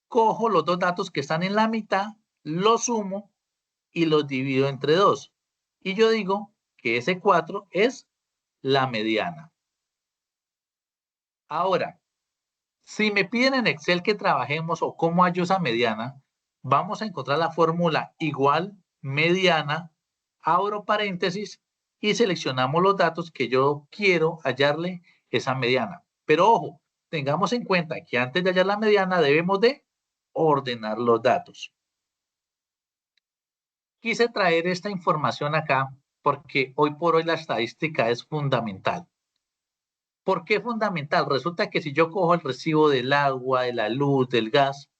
Cojo los 2 datos que están en la mitad, los sumo y los divido entre 2. Y yo digo que ese 4 es la mediana. Ahora, si me piden en Excel que trabajemos o cómo hallo esa mediana, vamos a encontrar la fórmula igual mediana, abro paréntesis y seleccionamos los datos que yo quiero hallarle esa mediana. Pero ojo, tengamos en cuenta que antes de hallar la mediana debemos de ordenar los datos. Quise traer esta información acá porque hoy por hoy la estadística es fundamental. ¿Por qué fundamental? Resulta que si yo cojo el recibo del agua, de la luz, del gas,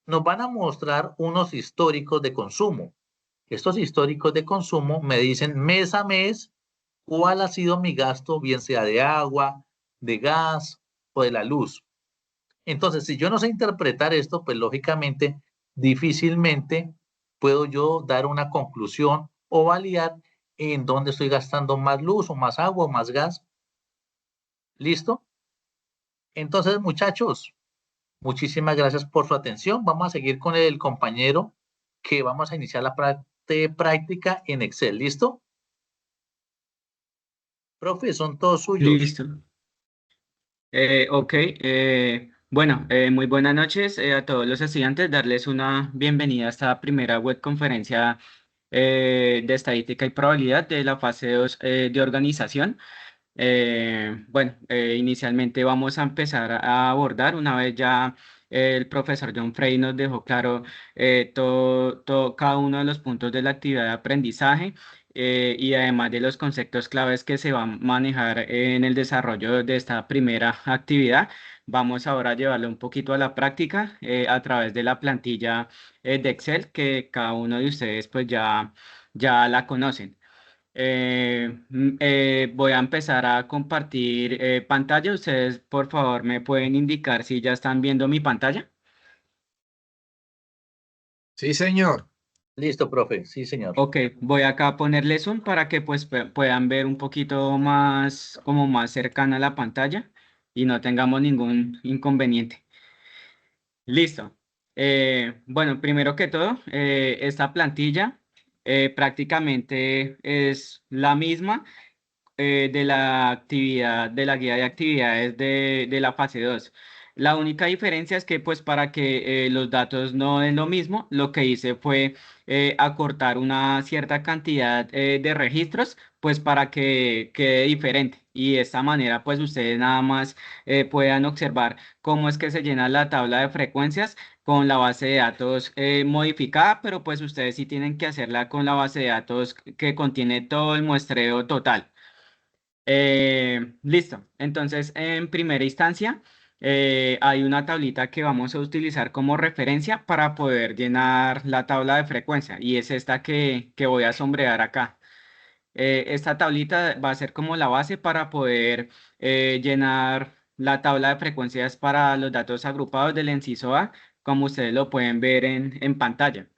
nos van a mostrar unos históricos de consumo. Estos históricos de consumo me dicen mes a mes cuál ha sido mi gasto, bien sea de agua, de gas o de la luz. Entonces, si yo no sé interpretar esto, pues lógicamente difícilmente puedo yo dar una conclusión o validar en dónde estoy gastando más luz o más agua o más gas. ¿Listo? Entonces, muchachos, muchísimas gracias por su atención. Vamos a seguir con el compañero que vamos a iniciar la parte práctica en Excel. ¿Listo? Profe, son todos suyos. Listo. Ok. Bueno, muy buenas noches a todos los estudiantes. Darles una bienvenida a esta primera webconferencia de estadística y probabilidad de la fase 2 de organización. Inicialmente vamos a empezar a abordar, una vez ya el profesor John Frey nos dejó claro cada uno de los puntos de la actividad de aprendizaje y además de los conceptos claves que se van a manejar en el desarrollo de esta primera actividad. Vamos ahora a llevarlo un poquito a la práctica a través de la plantilla de Excel que cada uno de ustedes pues ya la conocen. Voy a empezar a compartir pantalla. Ustedes, por favor, me pueden indicar si ya están viendo mi pantalla. Sí, señor. Listo, profe. Sí, señor. Ok, voy acá a ponerle zoom para que pues puedan ver un poquito más, como más cercana a la pantalla y no tengamos ningún inconveniente. Listo. Bueno, primero que todo, esta plantilla prácticamente es la misma de la actividad, de la guía de actividades de la fase 2. La única diferencia es que, pues, para que los datos no den lo mismo, lo que hice fue acortar una cierta cantidad de registros, pues, para que quede diferente. Y de esta manera, pues, ustedes nada más puedan observar cómo es que se llena la tabla de frecuencias con la base de datos modificada, pero pues ustedes sí tienen que hacerla con la base de datos que contiene todo el muestreo total. Listo. Entonces, en primera instancia, hay una tablita que vamos a utilizar como referencia para poder llenar la tabla de frecuencia y es esta que voy a sombrear acá. Esta tablita va a ser como la base para poder llenar la tabla de frecuencias para los datos agrupados del inciso A, como ustedes lo pueden ver en pantalla.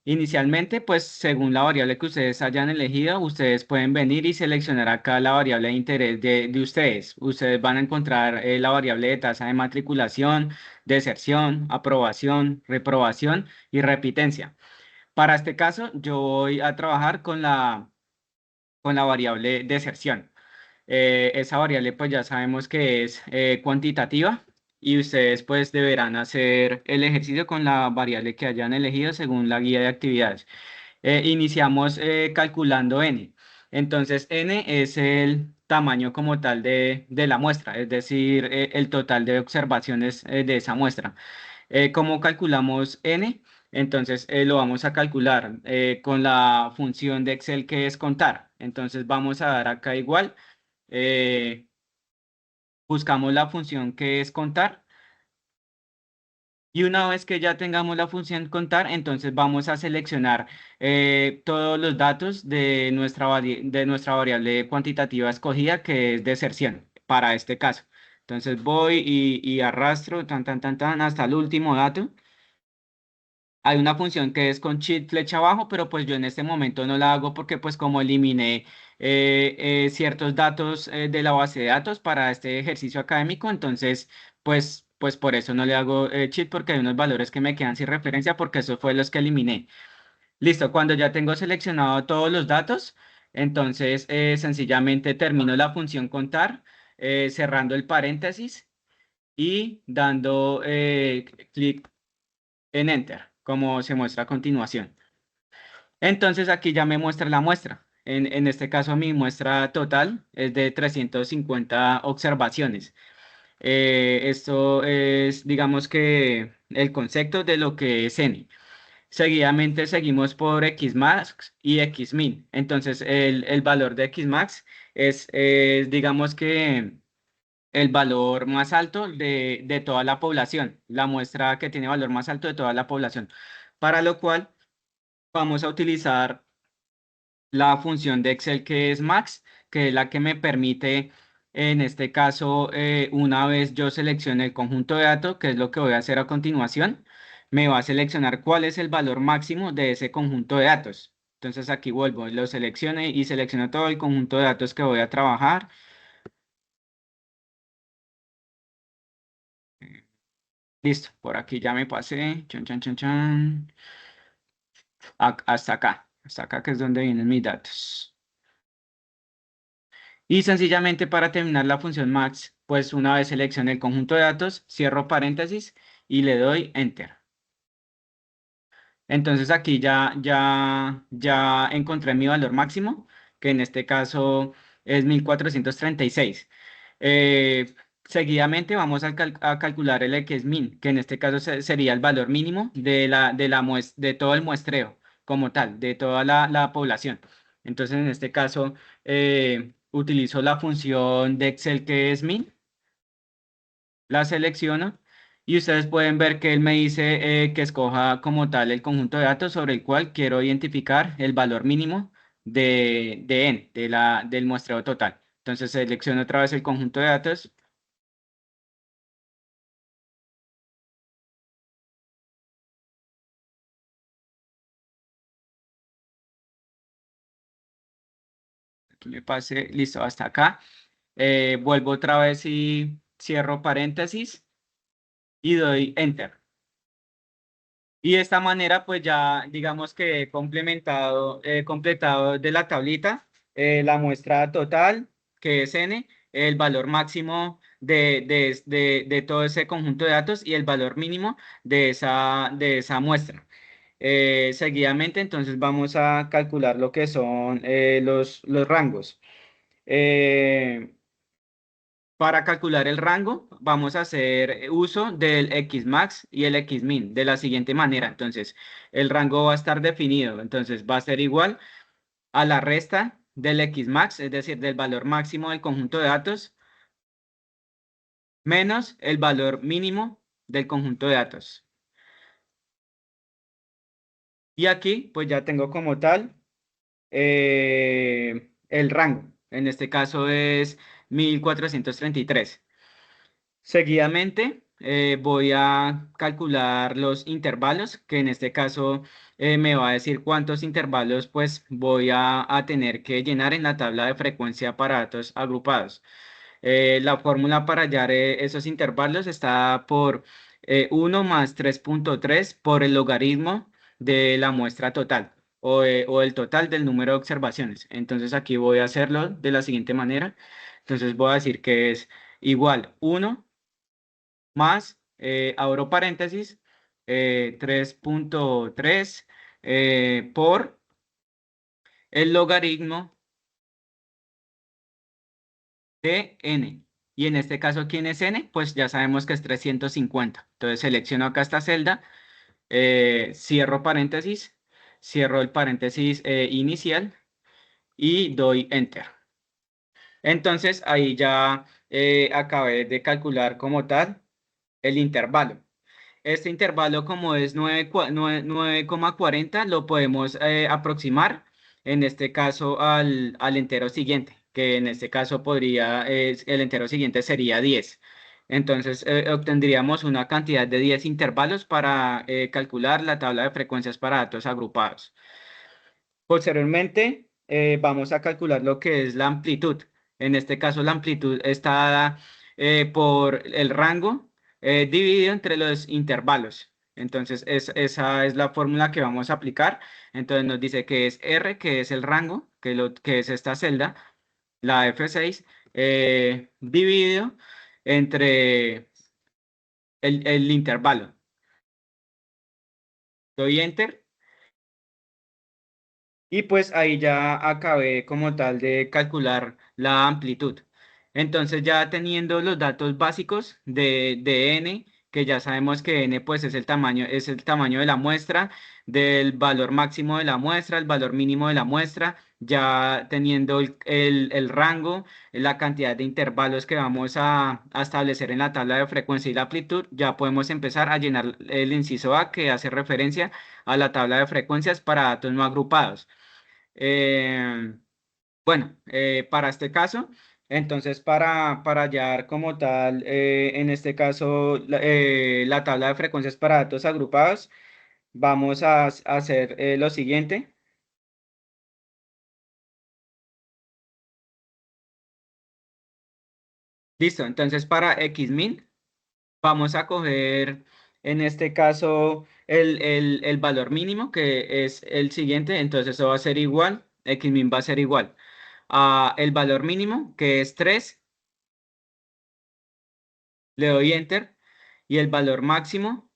Inicialmente, pues según la variable que ustedes hayan elegido, ustedes pueden venir y seleccionar acá la variable de interés de ustedes. Ustedes van a encontrar la variable de tasa de matriculación, deserción, aprobación, reprobación y repitencia. Para este caso, yo voy a trabajar con la variable deserción. Esa variable pues ya sabemos que es cuantitativa y ustedes pues deberán hacer el ejercicio con la variable que hayan elegido según la guía de actividades. Iniciamos calculando n. Entonces, n es el tamaño como tal de la muestra, es decir, el total de observaciones de esa muestra. ¿Cómo calculamos n? Entonces, lo vamos a calcular con la función de Excel que es contar. Entonces, vamos a dar acá igual. Buscamos la función que es contar. Y una vez que ya tengamos la función contar, entonces vamos a seleccionar todos los datos de nuestra variable cuantitativa escogida, que es deserción, para este caso. Entonces voy y arrastro hasta el último dato. Hay una función que es con shift flecha abajo, pero pues yo en este momento no la hago porque pues como eliminé ciertos datos de la base de datos para este ejercicio académico, entonces pues por eso no le hago shift, porque hay unos valores que me quedan sin referencia porque esos fue los que eliminé. Listo, cuando ya tengo seleccionado todos los datos, entonces sencillamente termino la función contar, cerrando el paréntesis y dando clic en Enter, como se muestra a continuación. Entonces aquí ya me muestra la muestra. En este caso mi muestra total es de 350 observaciones. Esto es, digamos que, el concepto de lo que es n. Seguidamente seguimos por Xmax y Xmin. Entonces el valor de Xmax es, digamos que, el valor más alto de toda la población, la muestra que tiene valor más alto de toda la población, para lo cual vamos a utilizar la función de Excel que es max, que es la que me permite, en este caso, una vez yo seleccione el conjunto de datos, que es lo que voy a hacer a continuación, me va a seleccionar cuál es el valor máximo de ese conjunto de datos. Entonces aquí vuelvo, lo selecciono y selecciono todo el conjunto de datos que voy a trabajar. Listo, por aquí ya me pasé. Chan, chan, chan, chan. Hasta acá que es donde vienen mis datos. Y sencillamente para terminar la función max, pues una vez seleccioné el conjunto de datos, cierro paréntesis y le doy Enter. Entonces aquí ya encontré mi valor máximo, que en este caso es 1436. Seguidamente vamos a calcular el Xmin, que en este caso sería el valor mínimo de todo el muestreo como tal, de toda la población. Entonces en este caso utilizo la función de Excel que es min, la selecciono y ustedes pueden ver que él me dice que escoja como tal el conjunto de datos sobre el cual quiero identificar el valor mínimo de n, del muestreo total. Entonces selecciono otra vez el conjunto de datos. Aquí me pasé, listo, hasta acá. Vuelvo otra vez y cierro paréntesis y doy Enter. Y de esta manera, pues ya digamos que he completado de la tablita la muestra total, que es n, el valor máximo de todo ese conjunto de datos y el valor mínimo de esa muestra. Seguidamente, entonces vamos a calcular lo que son los rangos. Para calcular el rango, vamos a hacer uso del Xmax y el Xmin de la siguiente manera. Entonces, el rango va a estar definido. Entonces, va a ser igual a la resta del Xmax, es decir, del valor máximo del conjunto de datos, menos el valor mínimo del conjunto de datos. Y aquí, pues ya tengo como tal el rango. En este caso es 1433. Seguidamente voy a calcular los intervalos, que en este caso me va a decir cuántos intervalos pues voy a tener que llenar en la tabla de frecuencia para datos agrupados. La fórmula para hallar esos intervalos está por 1 más 3.3 por el logaritmo de la muestra total o el total del número de observaciones. Entonces aquí voy a hacerlo de la siguiente manera. Entonces voy a decir que es igual 1 más, abro paréntesis, 3.3 por el logaritmo de n. Y en este caso, ¿quién es n? Pues ya sabemos que es 350. Entonces selecciono acá esta celda, cierro paréntesis, cierro el paréntesis inicial y doy enter. Entonces ahí ya acabé de calcular como tal el intervalo. Este intervalo, como es 9,40, lo podemos aproximar, en este caso, al entero siguiente, que en este caso el entero siguiente sería 10. Entonces, obtendríamos una cantidad de 10 intervalos para calcular la tabla de frecuencias para datos agrupados. Posteriormente, vamos a calcular lo que es la amplitud. En este caso, la amplitud está dada por el rango dividido entre los intervalos. Entonces, esa es la fórmula que vamos a aplicar. Entonces, nos dice que es R, que es el rango, que es esta celda, la F6, dividido entre el intervalo. Doy Enter. Y pues ahí ya acabé como tal de calcular la amplitud. Entonces ya teniendo los datos básicos de n, que ya sabemos que n pues es el tamaño de la muestra, del valor máximo de la muestra, el valor mínimo de la muestra, ya teniendo el rango, la cantidad de intervalos que vamos a establecer en la tabla de frecuencia y la amplitud, ya podemos empezar a llenar el inciso A, que hace referencia a la tabla de frecuencias para datos no agrupados. Bueno, para este caso, entonces para hallar como tal, en este caso, la tabla de frecuencias para datos agrupados, vamos a hacer lo siguiente. Listo, entonces para Xmin vamos a coger en este caso el valor mínimo, que es el siguiente, entonces eso va a ser igual, Xmin va a ser igual a el valor mínimo, que es 3, le doy Enter, y el valor máximo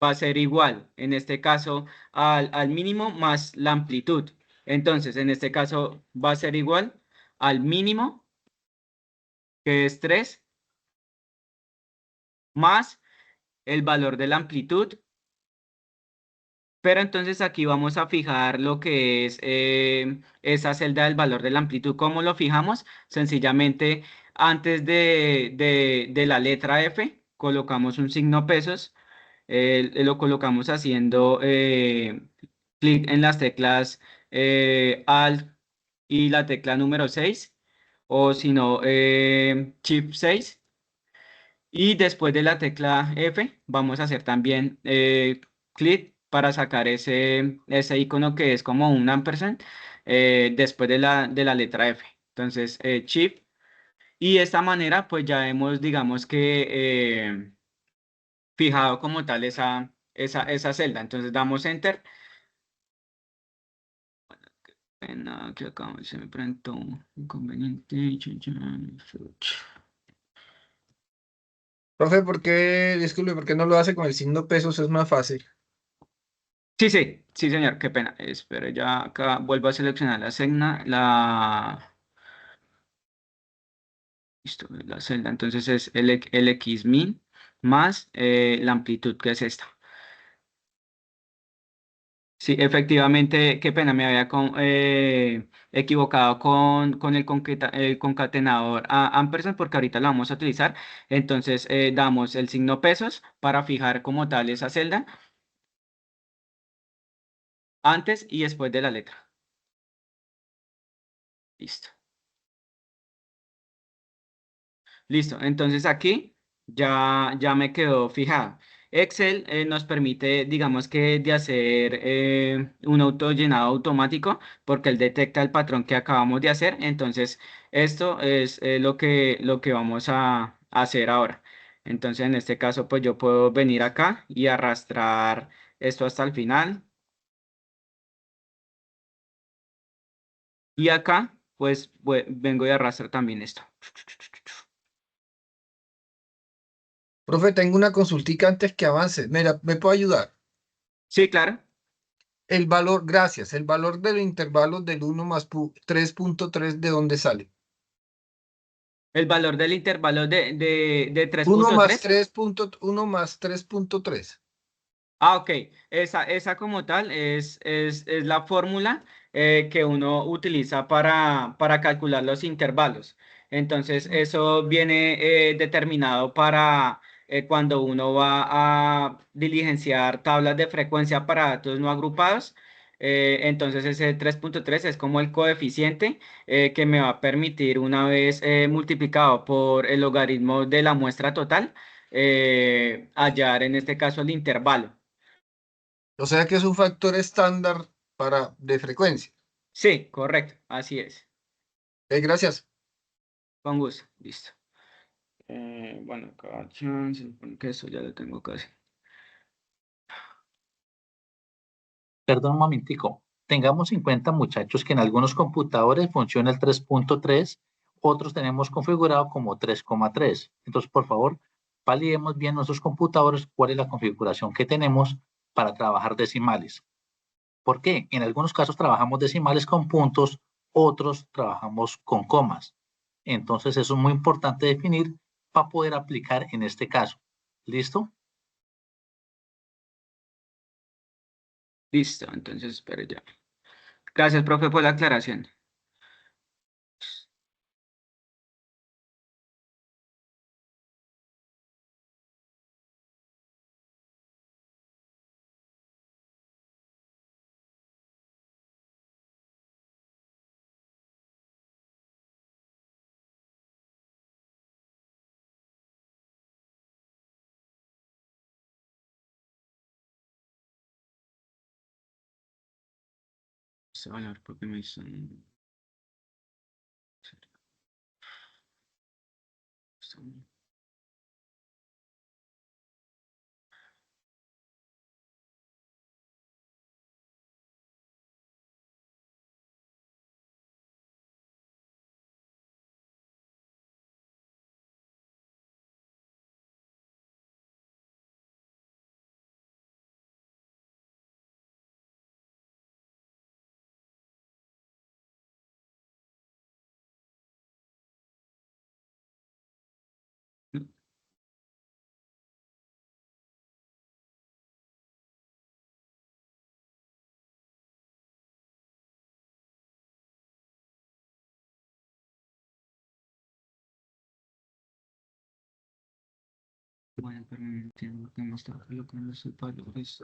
va a ser igual, en este caso, al mínimo más la amplitud. Entonces, en este caso va a ser igual al mínimo, que es 3, más el valor de la amplitud. Pero entonces aquí vamos a fijar lo que es esa celda del valor de la amplitud. ¿Cómo lo fijamos? Sencillamente, antes de la letra F, colocamos un signo pesos. Lo colocamos haciendo clic en las teclas Alt y la tecla número 6, o si no, Shift 6. Y después de la tecla F, vamos a hacer también clic para sacar ese icono que es como un ampersand después de la letra F. Entonces, Shift. Y de esta manera, pues ya hemos, digamos que, fijado como tal esa celda. Entonces, damos Enter. Bueno, que acá se me presentó un inconveniente. Profe, disculpe, ¿por qué no lo hace con el signo pesos? Es más fácil. Sí, señor, qué pena. Espera, ya acá vuelvo a seleccionar listo, la celda. Entonces es el Xmin más la amplitud, que es esta. Sí, efectivamente, qué pena, me había equivocado con el concatenador a ampersand, porque ahorita lo vamos a utilizar. Entonces damos el signo pesos para fijar como tal esa celda antes y después de la letra. Listo. Listo, entonces aquí ya me quedó fijado. Excel nos permite, digamos que, de hacer un autollenado automático, porque él detecta el patrón que acabamos de hacer. Entonces, esto es lo que vamos a hacer ahora. Entonces, en este caso, pues yo puedo venir acá y arrastrar esto hasta el final. Y acá, pues vengo y arrastro también esto. Profe, tengo una consultica antes que avance. Mira, ¿me puede ayudar? Sí, claro. El valor, gracias, el valor del intervalo del 1 más 3.3, ¿de dónde sale? El valor del intervalo de 1 más 3.3. 1 más 3.3. Ah, ok. Esa como tal es la fórmula que uno utiliza para calcular los intervalos. Entonces, eso viene determinado para cuando uno va a diligenciar tablas de frecuencia para datos no agrupados. Entonces, ese 3.3 es como el coeficiente que me va a permitir, una vez multiplicado por el logaritmo de la muestra total, hallar en este caso el intervalo. O sea que es un factor estándar de frecuencia. Sí, correcto, así es. Gracias. Con gusto, listo. Bueno, cada chance, se supone que eso ya lo tengo casi. Perdón un momentico. Tengamos en cuenta, muchachos, que en algunos computadores funciona el 3.3, otros tenemos configurado como 3,3. Entonces, por favor, validemos bien nuestros computadores cuál es la configuración que tenemos para trabajar decimales. ¿Por qué? En algunos casos trabajamos decimales con puntos, otros trabajamos con comas. Entonces, eso es muy importante definir para poder aplicar en este caso. ¿Listo? Listo, entonces espere ya. Gracias, profe, por la aclaración. Este valor, porque me hizo... Bueno, pero no entiendo por qué me está colocando esos valores.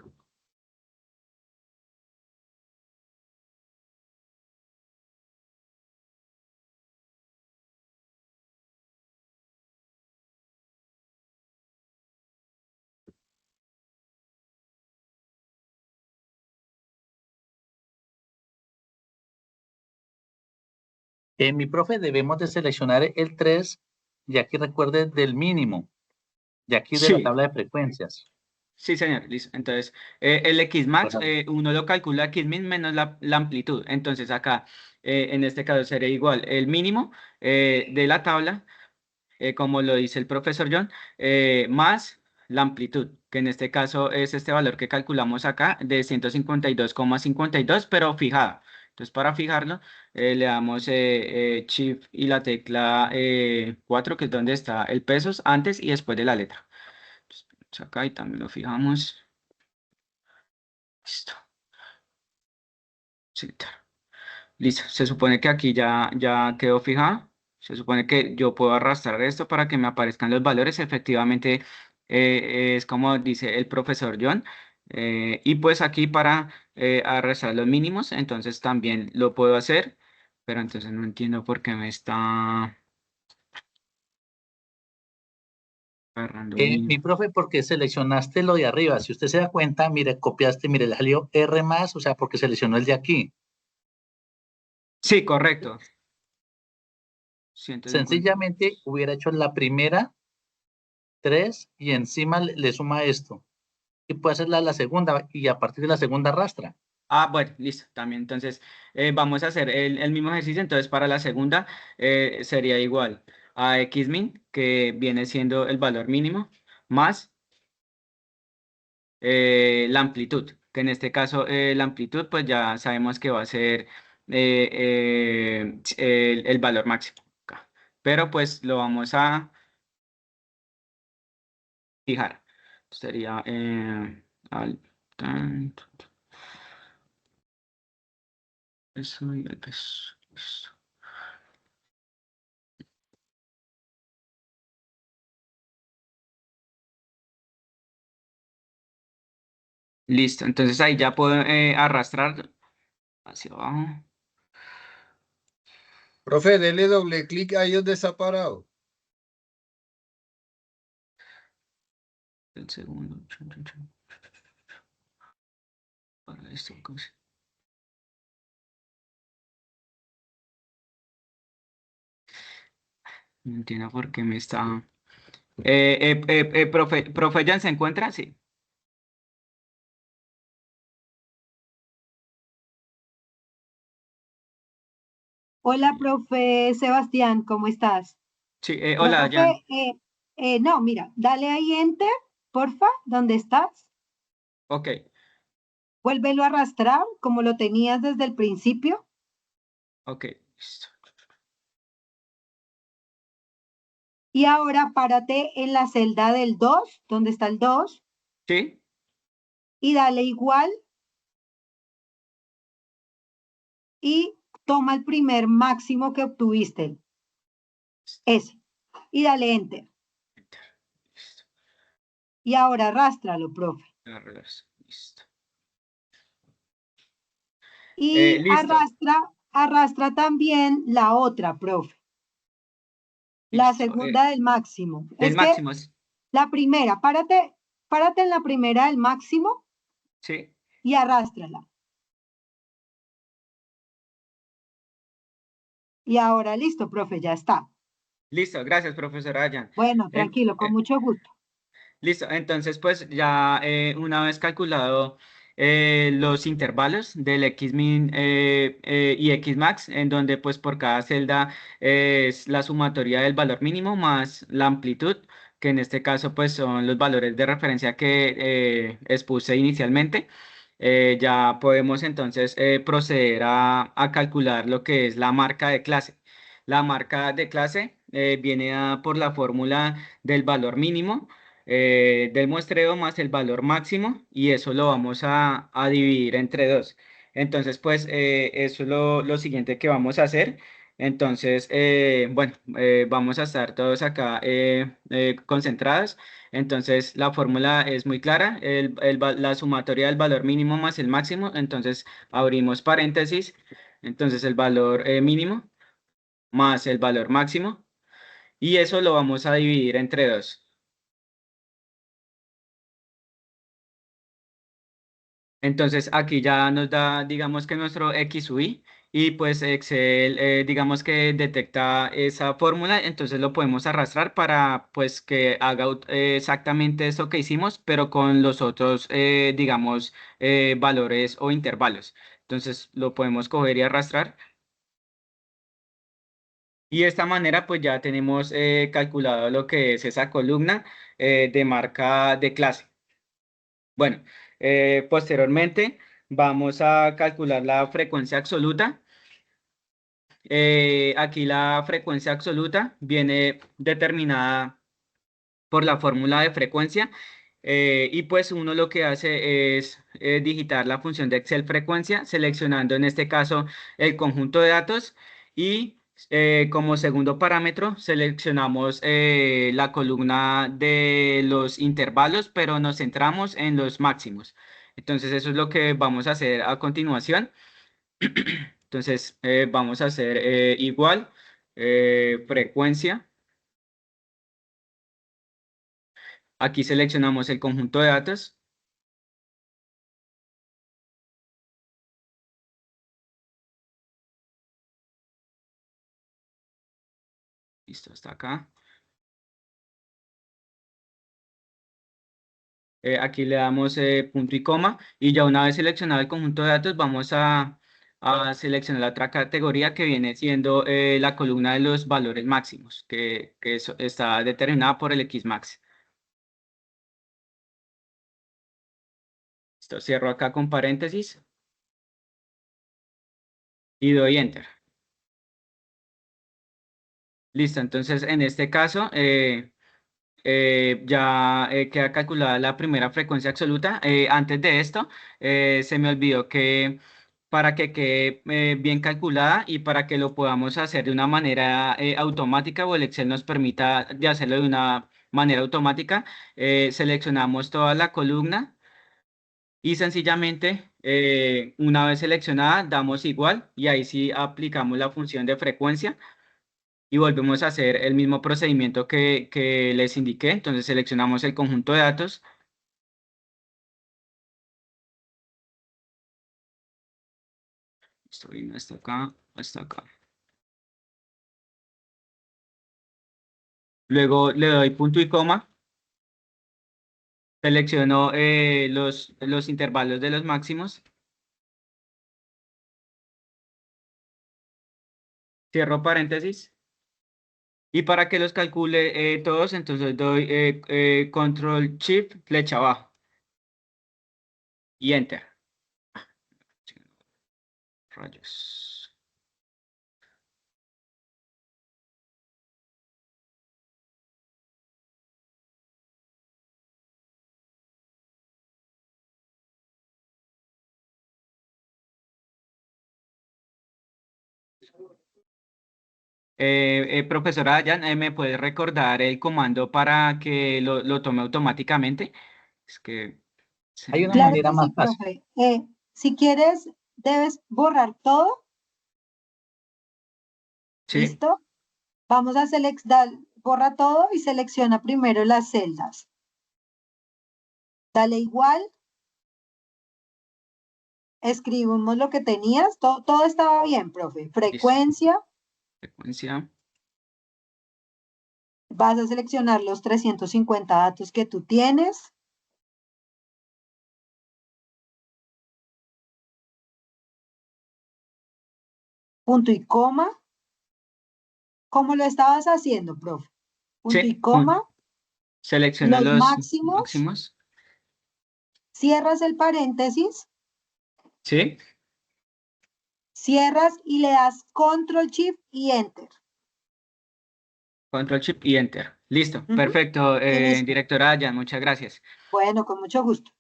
Mi profe, debemos de seleccionar el 3, ya que recuerde del mínimo, ya aquí de la Sí, tabla de frecuencias. sí, señor, listo. Entonces, el Xmax, uno lo calcula Xmin menos la amplitud. Entonces, acá, en este caso, sería igual el mínimo de la tabla, como lo dice el profesor John, más la amplitud, que en este caso es este valor que calculamos acá de 152,52, pero fijada. Entonces, para fijarlo, le damos Shift y la tecla 4, que es donde está el pesos, antes y después de la letra. Entonces, acá y también lo fijamos. Listo. Sí, listo. Se supone que aquí ya quedó fijada. Se supone que yo puedo arrastrar esto para que me aparezcan los valores. Efectivamente, es como dice el profesor John. Y pues aquí para arrastrar los mínimos, entonces también lo puedo hacer. Pero entonces no entiendo por qué me está agarrando Mi mínimo. profe, porque seleccionaste lo de arriba. Si usted se da cuenta, mire, copiaste, mire, le salió R más, o sea, porque seleccionó el de aquí. Sí, correcto. 150. Sencillamente hubiera hecho la primera 3 y encima le suma esto. Y puede hacer la segunda y a partir de la segunda arrastra. Ah, bueno, listo, también. Entonces, vamos a hacer el mismo ejercicio. Entonces, para la segunda sería igual a Xmin, que viene siendo el valor mínimo, más la amplitud, que en este caso la amplitud pues ya sabemos que va a ser el valor máximo acá. Pero pues lo vamos a fijar. Sería al eso y el peso. Listo. Listo, entonces ahí ya puedo arrastrar hacia abajo. Profe, dele doble clic ahí donde está parado. El segundo. Para esto, cosa. No entiendo por qué me está... profe Jan, ¿se encuentra? Sí. Hola, profe Sebastián, ¿cómo estás? Sí, hola, Jan. Profe, no, mira, dale ahí enter, porfa, ¿dónde estás? Ok, Vuélvelo a arrastrar como lo tenías desde el principio. ok, listo. Y ahora párate en la celda del 2, donde está el 2, ¿Sí? y dale igual. Y toma el primer máximo que obtuviste. Ese. Y dale enter. Listo. Y ahora arrástralo, profe. Listo. Y listo. arrastra también la otra, profe. La Listo. segunda del máximo. Del Es máximo. que la primera, párate en la primera del máximo. Sí. Y arrástrala. Y ahora listo, profe, ya está. Listo, gracias, profesora Jan. Bueno, tranquilo, con mucho gusto. Listo, entonces pues ya una vez calculado los intervalos del Xmin y Xmax, en donde pues por cada celda es la sumatoria del valor mínimo más la amplitud, que en este caso pues son los valores de referencia que expuse inicialmente. Ya podemos entonces proceder a calcular lo que es la marca de clase. La marca de clase viene dada por la fórmula del valor mínimo del muestreo más el valor máximo y eso lo vamos a dividir entre dos. Entonces, pues eso es lo siguiente que vamos a hacer. Entonces, bueno, vamos a estar todos acá concentrados. Entonces, la fórmula es muy clara, la sumatoria del valor mínimo más el máximo. Entonces, abrimos paréntesis. Entonces, el valor mínimo más el valor máximo y eso lo vamos a dividir entre dos. Entonces aquí ya nos da, digamos que nuestro X u y pues Excel, digamos que detecta esa fórmula, entonces lo podemos arrastrar para pues que haga exactamente eso que hicimos, pero con los otros, digamos, valores o intervalos. Entonces lo podemos coger y arrastrar. Y de esta manera pues ya tenemos calculado lo que es esa columna de marca de clase. Bueno, posteriormente vamos a calcular la frecuencia absoluta. Aquí la frecuencia absoluta viene determinada por la fórmula de frecuencia y pues uno lo que hace es digitar la función de Excel frecuencia, seleccionando en este caso el conjunto de datos y como segundo parámetro seleccionamos la columna de los intervalos, pero nos centramos en los máximos. Entonces eso es lo que vamos a hacer a continuación. Entonces vamos a hacer igual frecuencia. Aquí seleccionamos el conjunto de datos. Listo, hasta acá. Aquí le damos punto y coma y ya una vez seleccionado el conjunto de datos vamos a seleccionar la otra categoría que viene siendo la columna de los valores máximos, que eso está determinada por el Xmax. Esto cierro acá con paréntesis y doy Enter. Listo, entonces en este caso ya queda calculada la primera frecuencia absoluta. Antes de esto, se me olvidó que para que quede bien calculada y para que lo podamos hacer de una manera automática o el Excel nos permita de hacerlo de una manera automática, seleccionamos toda la columna y sencillamente una vez seleccionada damos igual y ahí sí aplicamos la función de frecuencia y volvemos a hacer el mismo procedimiento que les indiqué. Entonces seleccionamos el conjunto de datos. Esto vino hasta acá, hasta acá. Luego le doy punto y coma. Selecciono los intervalos de los máximos. Cierro paréntesis. Y para que los calcule todos, entonces doy control shift flecha abajo. Y enter. Rayos. Profesora Dayan, ¿me puede recordar el comando para que lo tome automáticamente? Es que... Hay una Claro manera que más sí, fácil. profe. Si quieres, debes borrar todo. Sí, ¿Listo? Vamos a seleccionar, borra todo y selecciona primero las celdas. Dale igual. Escribimos lo que tenías. Todo estaba bien, profe. Frecuencia. frecuencia. Vas a seleccionar los 350 datos que tú tienes. Punto y coma. ¿Cómo lo estabas haciendo, profe? Punto Sí, y coma. selecciono Los los máximos. máximos. Cierras el paréntesis. Sí, Cierras y le das Control Shift y Enter. control shift y enter. Listo, Ujú. perfecto, Tienes- directora Dayan, muchas gracias. Bueno, con mucho gusto.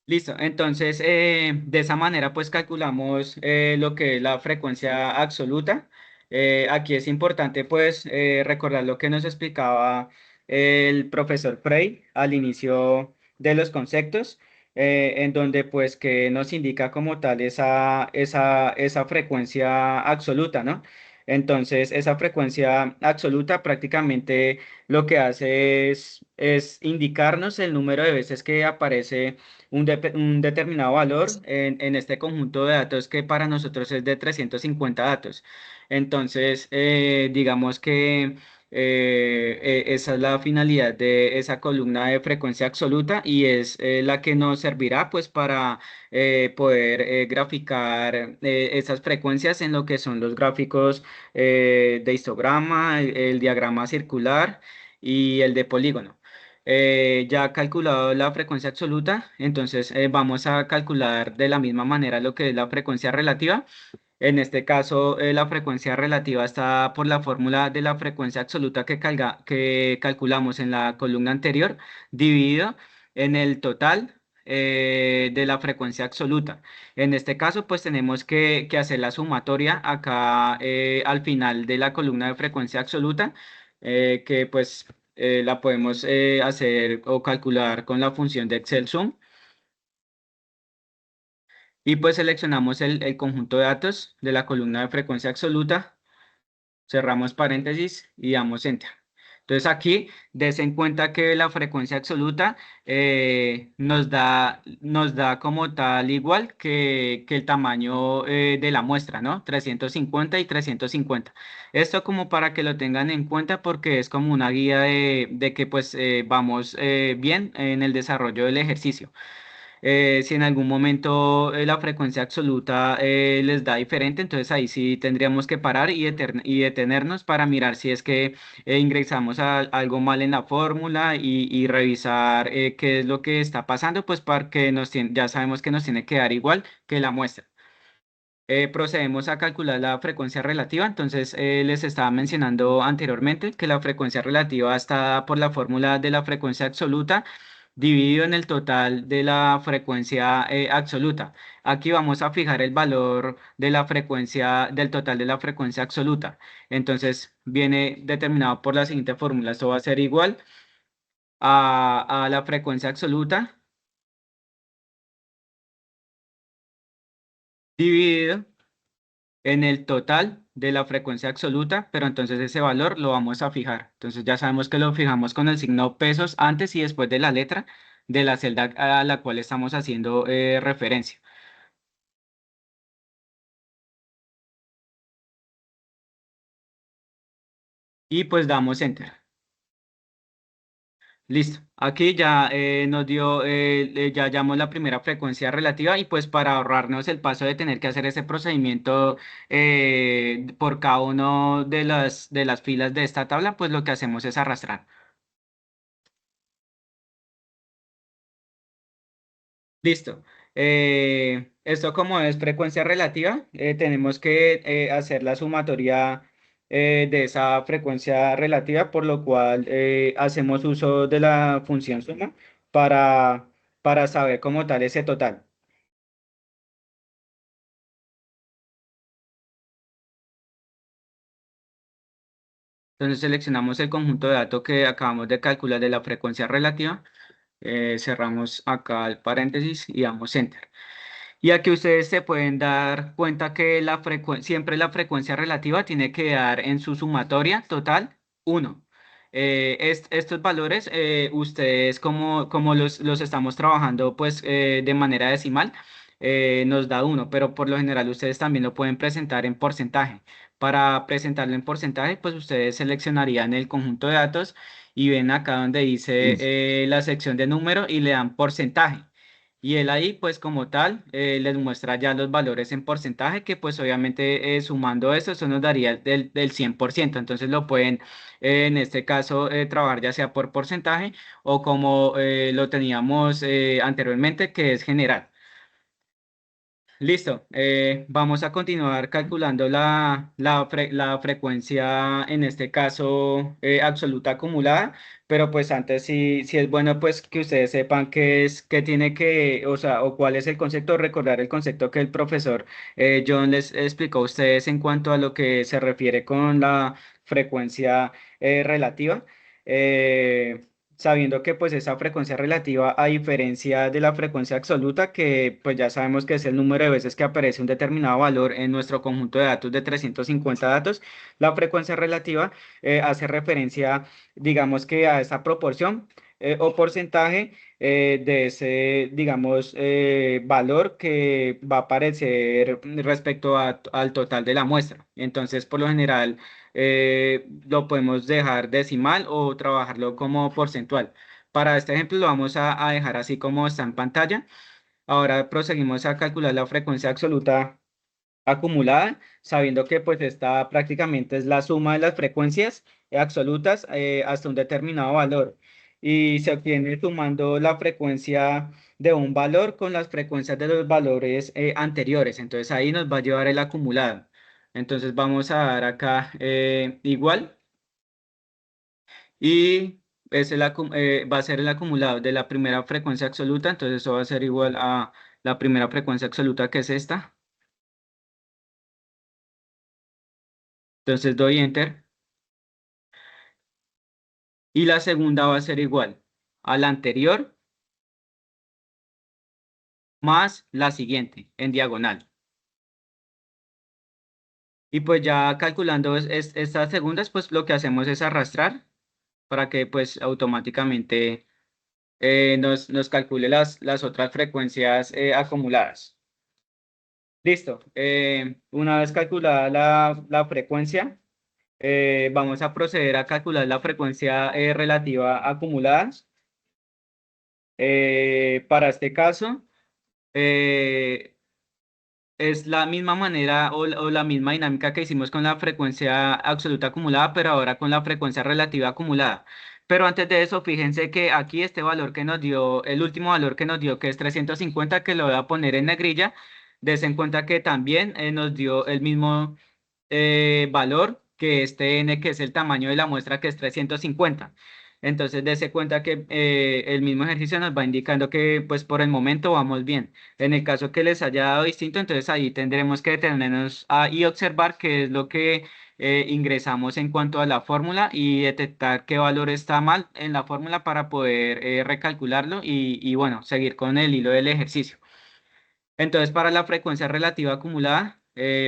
Listo, entonces de esa manera pues calculamos lo que es la frecuencia absoluta. Aquí es importante pues recordar lo que nos explicaba el profesor Frey al inicio de los conceptos, en donde pues que nos indica como tal esa frecuencia absoluta, ¿no? Entonces esa frecuencia absoluta prácticamente lo que hace es indicarnos el número de veces que aparece un determinado valor en este conjunto de datos que para nosotros es de 350 datos. Entonces, digamos que esa es la finalidad de esa columna de frecuencia absoluta y es la que nos servirá pues para poder graficar esas frecuencias en lo que son los gráficos de histograma, el diagrama circular y el de polígono. Ya calculado la frecuencia absoluta, entonces vamos a calcular de la misma manera lo que es la frecuencia relativa. En este caso, la frecuencia relativa está por la fórmula de la frecuencia absoluta que calculamos en la columna anterior, dividido en el total de la frecuencia absoluta. En este caso, pues tenemos que hacer la sumatoria acá al final de la columna de frecuencia absoluta, que pues la podemos hacer o calcular con la función de Excel Sum. Y pues seleccionamos el conjunto de datos de la columna de frecuencia absoluta, cerramos paréntesis y damos Enter. Entonces aquí des en cuenta que la frecuencia absoluta nos da como tal igual que el tamaño de la muestra, ¿no? 350 y 350. Esto como para que lo tengan en cuenta porque es como una guía de que pues vamos bien en el desarrollo del ejercicio. Si en algún momento la frecuencia absoluta les da diferente, entonces ahí sí tendríamos que parar y detenernos para mirar si es que ingresamos algo mal en la fórmula y revisar qué es lo que está pasando, pues porque ya sabemos que nos tiene que dar igual que la muestra. Procedemos a calcular la frecuencia relativa. Entonces, les estaba mencionando anteriormente que la frecuencia relativa está dada por la fórmula de la frecuencia absoluta dividido en el total de la frecuencia absoluta. Aquí vamos a fijar el valor de la frecuencia, del total de la frecuencia absoluta. Entonces, viene determinado por la siguiente fórmula. Esto va a ser igual a la frecuencia absoluta dividido en el total de la frecuencia absoluta, pero entonces ese valor lo vamos a fijar. Entonces ya sabemos que lo fijamos con el signo pesos antes y después de la letra de la celda a la cual estamos haciendo referencia. Y pues damos enter. Listo. Aquí ya nos dio, ya hallamos la primera frecuencia relativa y pues para ahorrarnos el paso de tener que hacer ese procedimiento por cada uno de las filas de esta tabla, pues lo que hacemos es arrastrar. Listo. Esto como es frecuencia relativa, tenemos que hacer la sumatoria de esa frecuencia relativa, por lo cual hacemos uso de la función suma para, para saber como tal ese total. Entonces seleccionamos el conjunto de datos que acabamos de calcular de la frecuencia relativa, cerramos acá el paréntesis y damos enter. Y aquí ustedes se pueden dar cuenta que siempre la frecuencia relativa tiene que dar en su sumatoria total 1. Estos valores, ustedes como los estamos trabajando pues de manera decimal, nos da 1, pero por lo general ustedes también lo pueden presentar en porcentaje. Para presentarlo en porcentaje, pues ustedes seleccionarían el conjunto de datos y ven acá donde dice la sección de número y le dan porcentaje. Y él ahí, pues como tal, les muestra ya los valores en porcentaje, que pues obviamente sumando eso nos daría del 100%. Entonces lo pueden, en este caso, trabajar ya sea por porcentaje o como lo teníamos anteriormente, que es general. Listo, vamos a continuar calculando la frecuencia, en este caso, absoluta acumulada, pero pues antes sí es bueno pues que ustedes sepan qué tiene que, o sea, o cuál es el concepto, recordar el concepto que el profesor John les explicó a ustedes en cuanto a lo que se refiere con la frecuencia relativa. Sabiendo que pues esa frecuencia relativa, a diferencia de la frecuencia absoluta, que pues ya sabemos que es el número de veces que aparece un determinado valor en nuestro conjunto de datos de 350 datos, la frecuencia relativa hace referencia, digamos que a esa proporción o porcentaje de ese, digamos, valor que va a aparecer respecto al total de la muestra. Entonces, por lo general, lo podemos dejar decimal o trabajarlo como porcentual. Para este ejemplo lo vamos a dejar así como está en pantalla. Ahora proseguimos a calcular la frecuencia absoluta acumulada, sabiendo que pues esta prácticamente es la suma de las frecuencias absolutas hasta un determinado valor. Y se obtiene sumando la frecuencia de un valor con las frecuencias de los valores anteriores. Entonces ahí nos va a llevar el acumulado. Entonces vamos a dar acá igual y va a ser el acumulado de la primera frecuencia absoluta. Entonces eso va a ser igual a la primera frecuencia absoluta, que es esta. Entonces doy enter. Y la segunda va a ser igual a la anterior más la siguiente en diagonal. Y pues ya calculando estas segundas, pues lo que hacemos es arrastrar para que pues automáticamente nos calcule las otras frecuencias acumuladas. Listo. Una vez calculada la frecuencia, vamos a proceder a calcular la frecuencia relativa acumulada. Para este caso, Es la misma manera o la misma dinámica que hicimos con la frecuencia absoluta acumulada, pero ahora con la frecuencia relativa acumulada. Pero antes de eso, fíjense que aquí este valor que nos dio, el último valor que nos dio, que es 350, que lo voy a poner en negrilla, des en cuenta que también nos dio el mismo valor que este n, que es el tamaño de la muestra, que es 350. Entonces, dése cuenta que el mismo ejercicio nos va indicando que, pues, por el momento vamos bien. En el caso que les haya dado distinto, entonces ahí tendremos que detenernos y observar qué es lo que ingresamos en cuanto a la fórmula y detectar qué valor está mal en la fórmula para poder recalcularlo y, bueno, seguir con el hilo del ejercicio. Entonces, para la frecuencia relativa acumulada,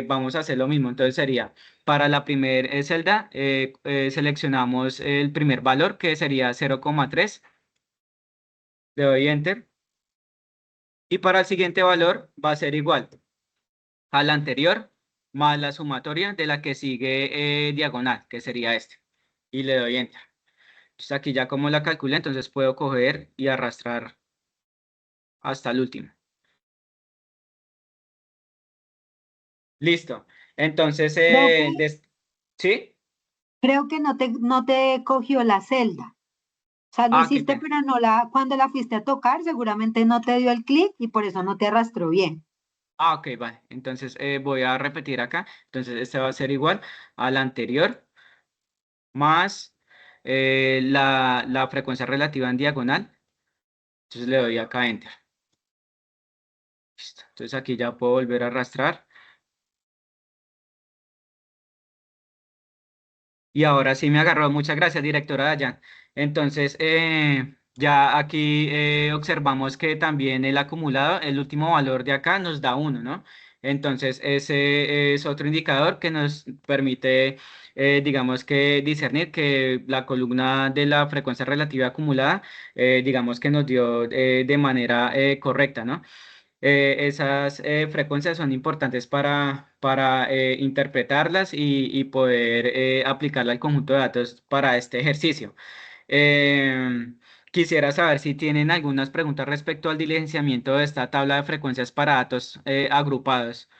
vamos a hacer lo mismo. Entonces, sería para la primera celda, seleccionamos el primer valor, que sería 0,3. Le doy Enter. Y para el siguiente valor va a ser igual a la anterior más la sumatoria de la que sigue diagonal, que sería este. Y le doy Enter. Entonces, aquí ya como la calculé, entonces puedo coger y arrastrar hasta el último. Listo. Entonces, ¿sí? Creo que no te cogió la celda. O sea, lo qué hiciste, pena. pero cuando la fuiste a tocar, seguramente no te dio el clic y por eso no te arrastró bien. Ok, vale. Entonces voy a repetir acá. Entonces este va a ser igual a la anterior más la frecuencia relativa en diagonal. Entonces le doy acá Enter. Listo. Entonces aquí ya puedo volver a arrastrar. Y ahora sí me agarró. Muchas gracias, directora Dayan. Entonces, ya aquí observamos que también el acumulado, el último valor de acá nos da 1, ¿no? Entonces, ese es otro indicador que nos permite, digamos que discernir que la columna de la frecuencia relativa acumulada, digamos que nos dio de manera correcta, ¿no? Esas frecuencias son importantes para interpretarlas y poder aplicarla al conjunto de datos para este ejercicio. Quisiera saber si tienen algunas preguntas respecto al diligenciamiento de esta tabla de frecuencias para datos agrupados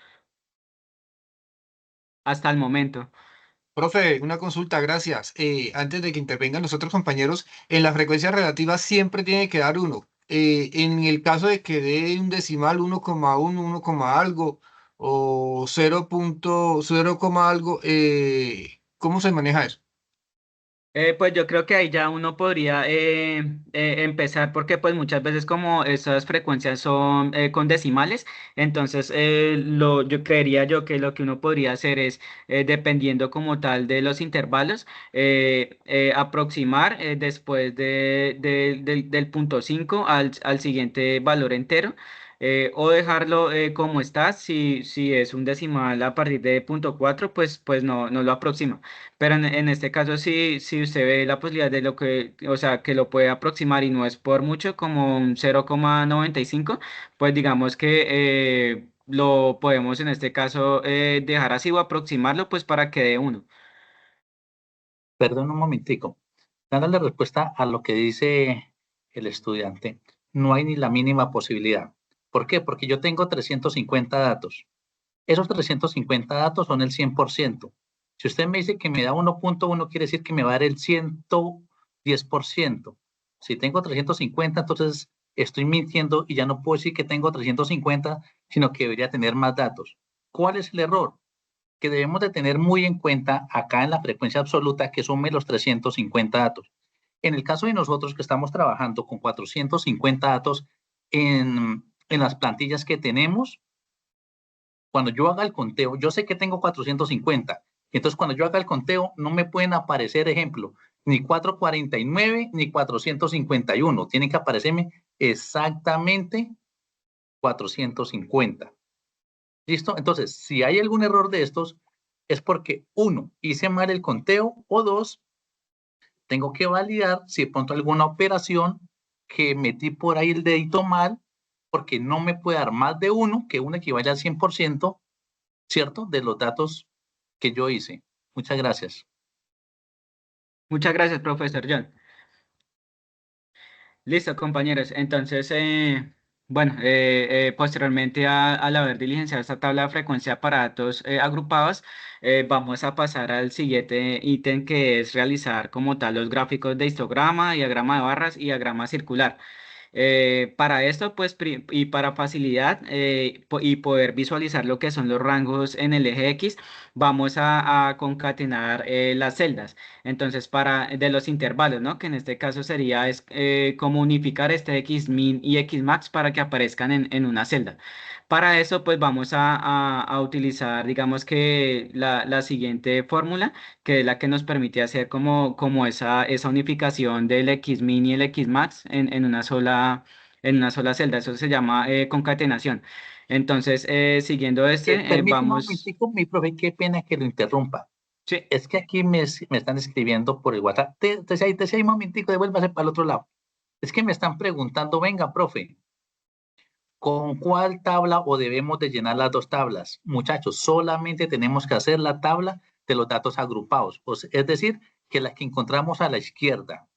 hasta el momento. Profe, una consulta, gracias. Antes de que intervengan los otros compañeros, en la frecuencia relativa siempre tiene que dar 1. En el caso de que dé un decimal 1,1, 1, algo o 0,0, algo, ¿cómo se maneja eso? Pues yo creo que ahí ya uno podría empezar porque pues muchas veces como esas frecuencias son con decimales, entonces yo creería yo que lo que uno podría hacer es, dependiendo como tal de los intervalos, aproximar después del punto 5 al siguiente valor entero. O dejarlo como está, si es un decimal a partir de punto 4, pues no lo aproxima. Pero en este caso, si usted ve la posibilidad de lo que, o sea, que lo puede aproximar y no es por mucho, como un 0,95, pues digamos que lo podemos en este caso dejar así o aproximarlo pues para que dé 1. Perdón un momentico. Dándole respuesta a lo que dice el estudiante, no hay ni la mínima posibilidad. ¿Por qué? Porque yo tengo 350 datos. Esos 350 datos son el 100%. Si usted me dice que me da 1.1, quiere decir que me va a dar el 110%. Si tengo 350, entonces estoy mintiendo y ya no puedo decir que tengo 350, sino que debería tener más datos. ¿Cuál es el error? Que debemos de tener muy en cuenta acá en la frecuencia absoluta que sume los 350 datos. En el caso de nosotros que estamos trabajando con 450 datos en las plantillas que tenemos, cuando yo haga el conteo, yo sé que tengo 450. Entonces, cuando yo haga el conteo, no me pueden aparecer, ejemplo, ni 449 ni 451. Tienen que aparecerme exactamente 450. ¿Listo? Entonces, si hay algún error de estos, es porque, 1, hice mal el conteo, o 2, tengo que validar si de pronto alguna operación que metí por ahí el dedito mal, porque no me puede dar más de 1, que 1 equivale al 100%, ¿cierto? De los datos que yo hice. Muchas gracias. Muchas gracias, profesor John. Listo, compañeros. Entonces, Bueno, posteriormente al haber diligenciado esta tabla de frecuencia para datos agrupados, vamos a pasar al siguiente ítem, que es realizar como tal los gráficos de histograma, diagrama de barras y diagrama circular. Para esto, pues, y para facilidad y poder visualizar lo que son los rangos en el eje X, vamos a concatenar las celdas. Entonces, de los intervalos, ¿no? Que en este caso sería como unificar este Xmin y Xmax para que aparezcan en una celda. Para eso, pues vamos a utilizar, digamos que la siguiente fórmula, que es la que nos permite hacer como esa unificación del Xmin y el Xmax en una sola celda. Eso se llama concatenación. Entonces, siguiendo Permítame un vamos. momentico, mi profe, qué pena que lo interrumpa. Sí. Es que aquí me están escribiendo por el WhatsApp. Te un momentico, devuélvase para el otro lado. Es que me están preguntando, venga, profe, ¿con cuál tabla o debemos de llenar las dos tablas? Muchachos, solamente tenemos que hacer la tabla de los datos agrupados, es decir, que la que encontramos a la izquierda,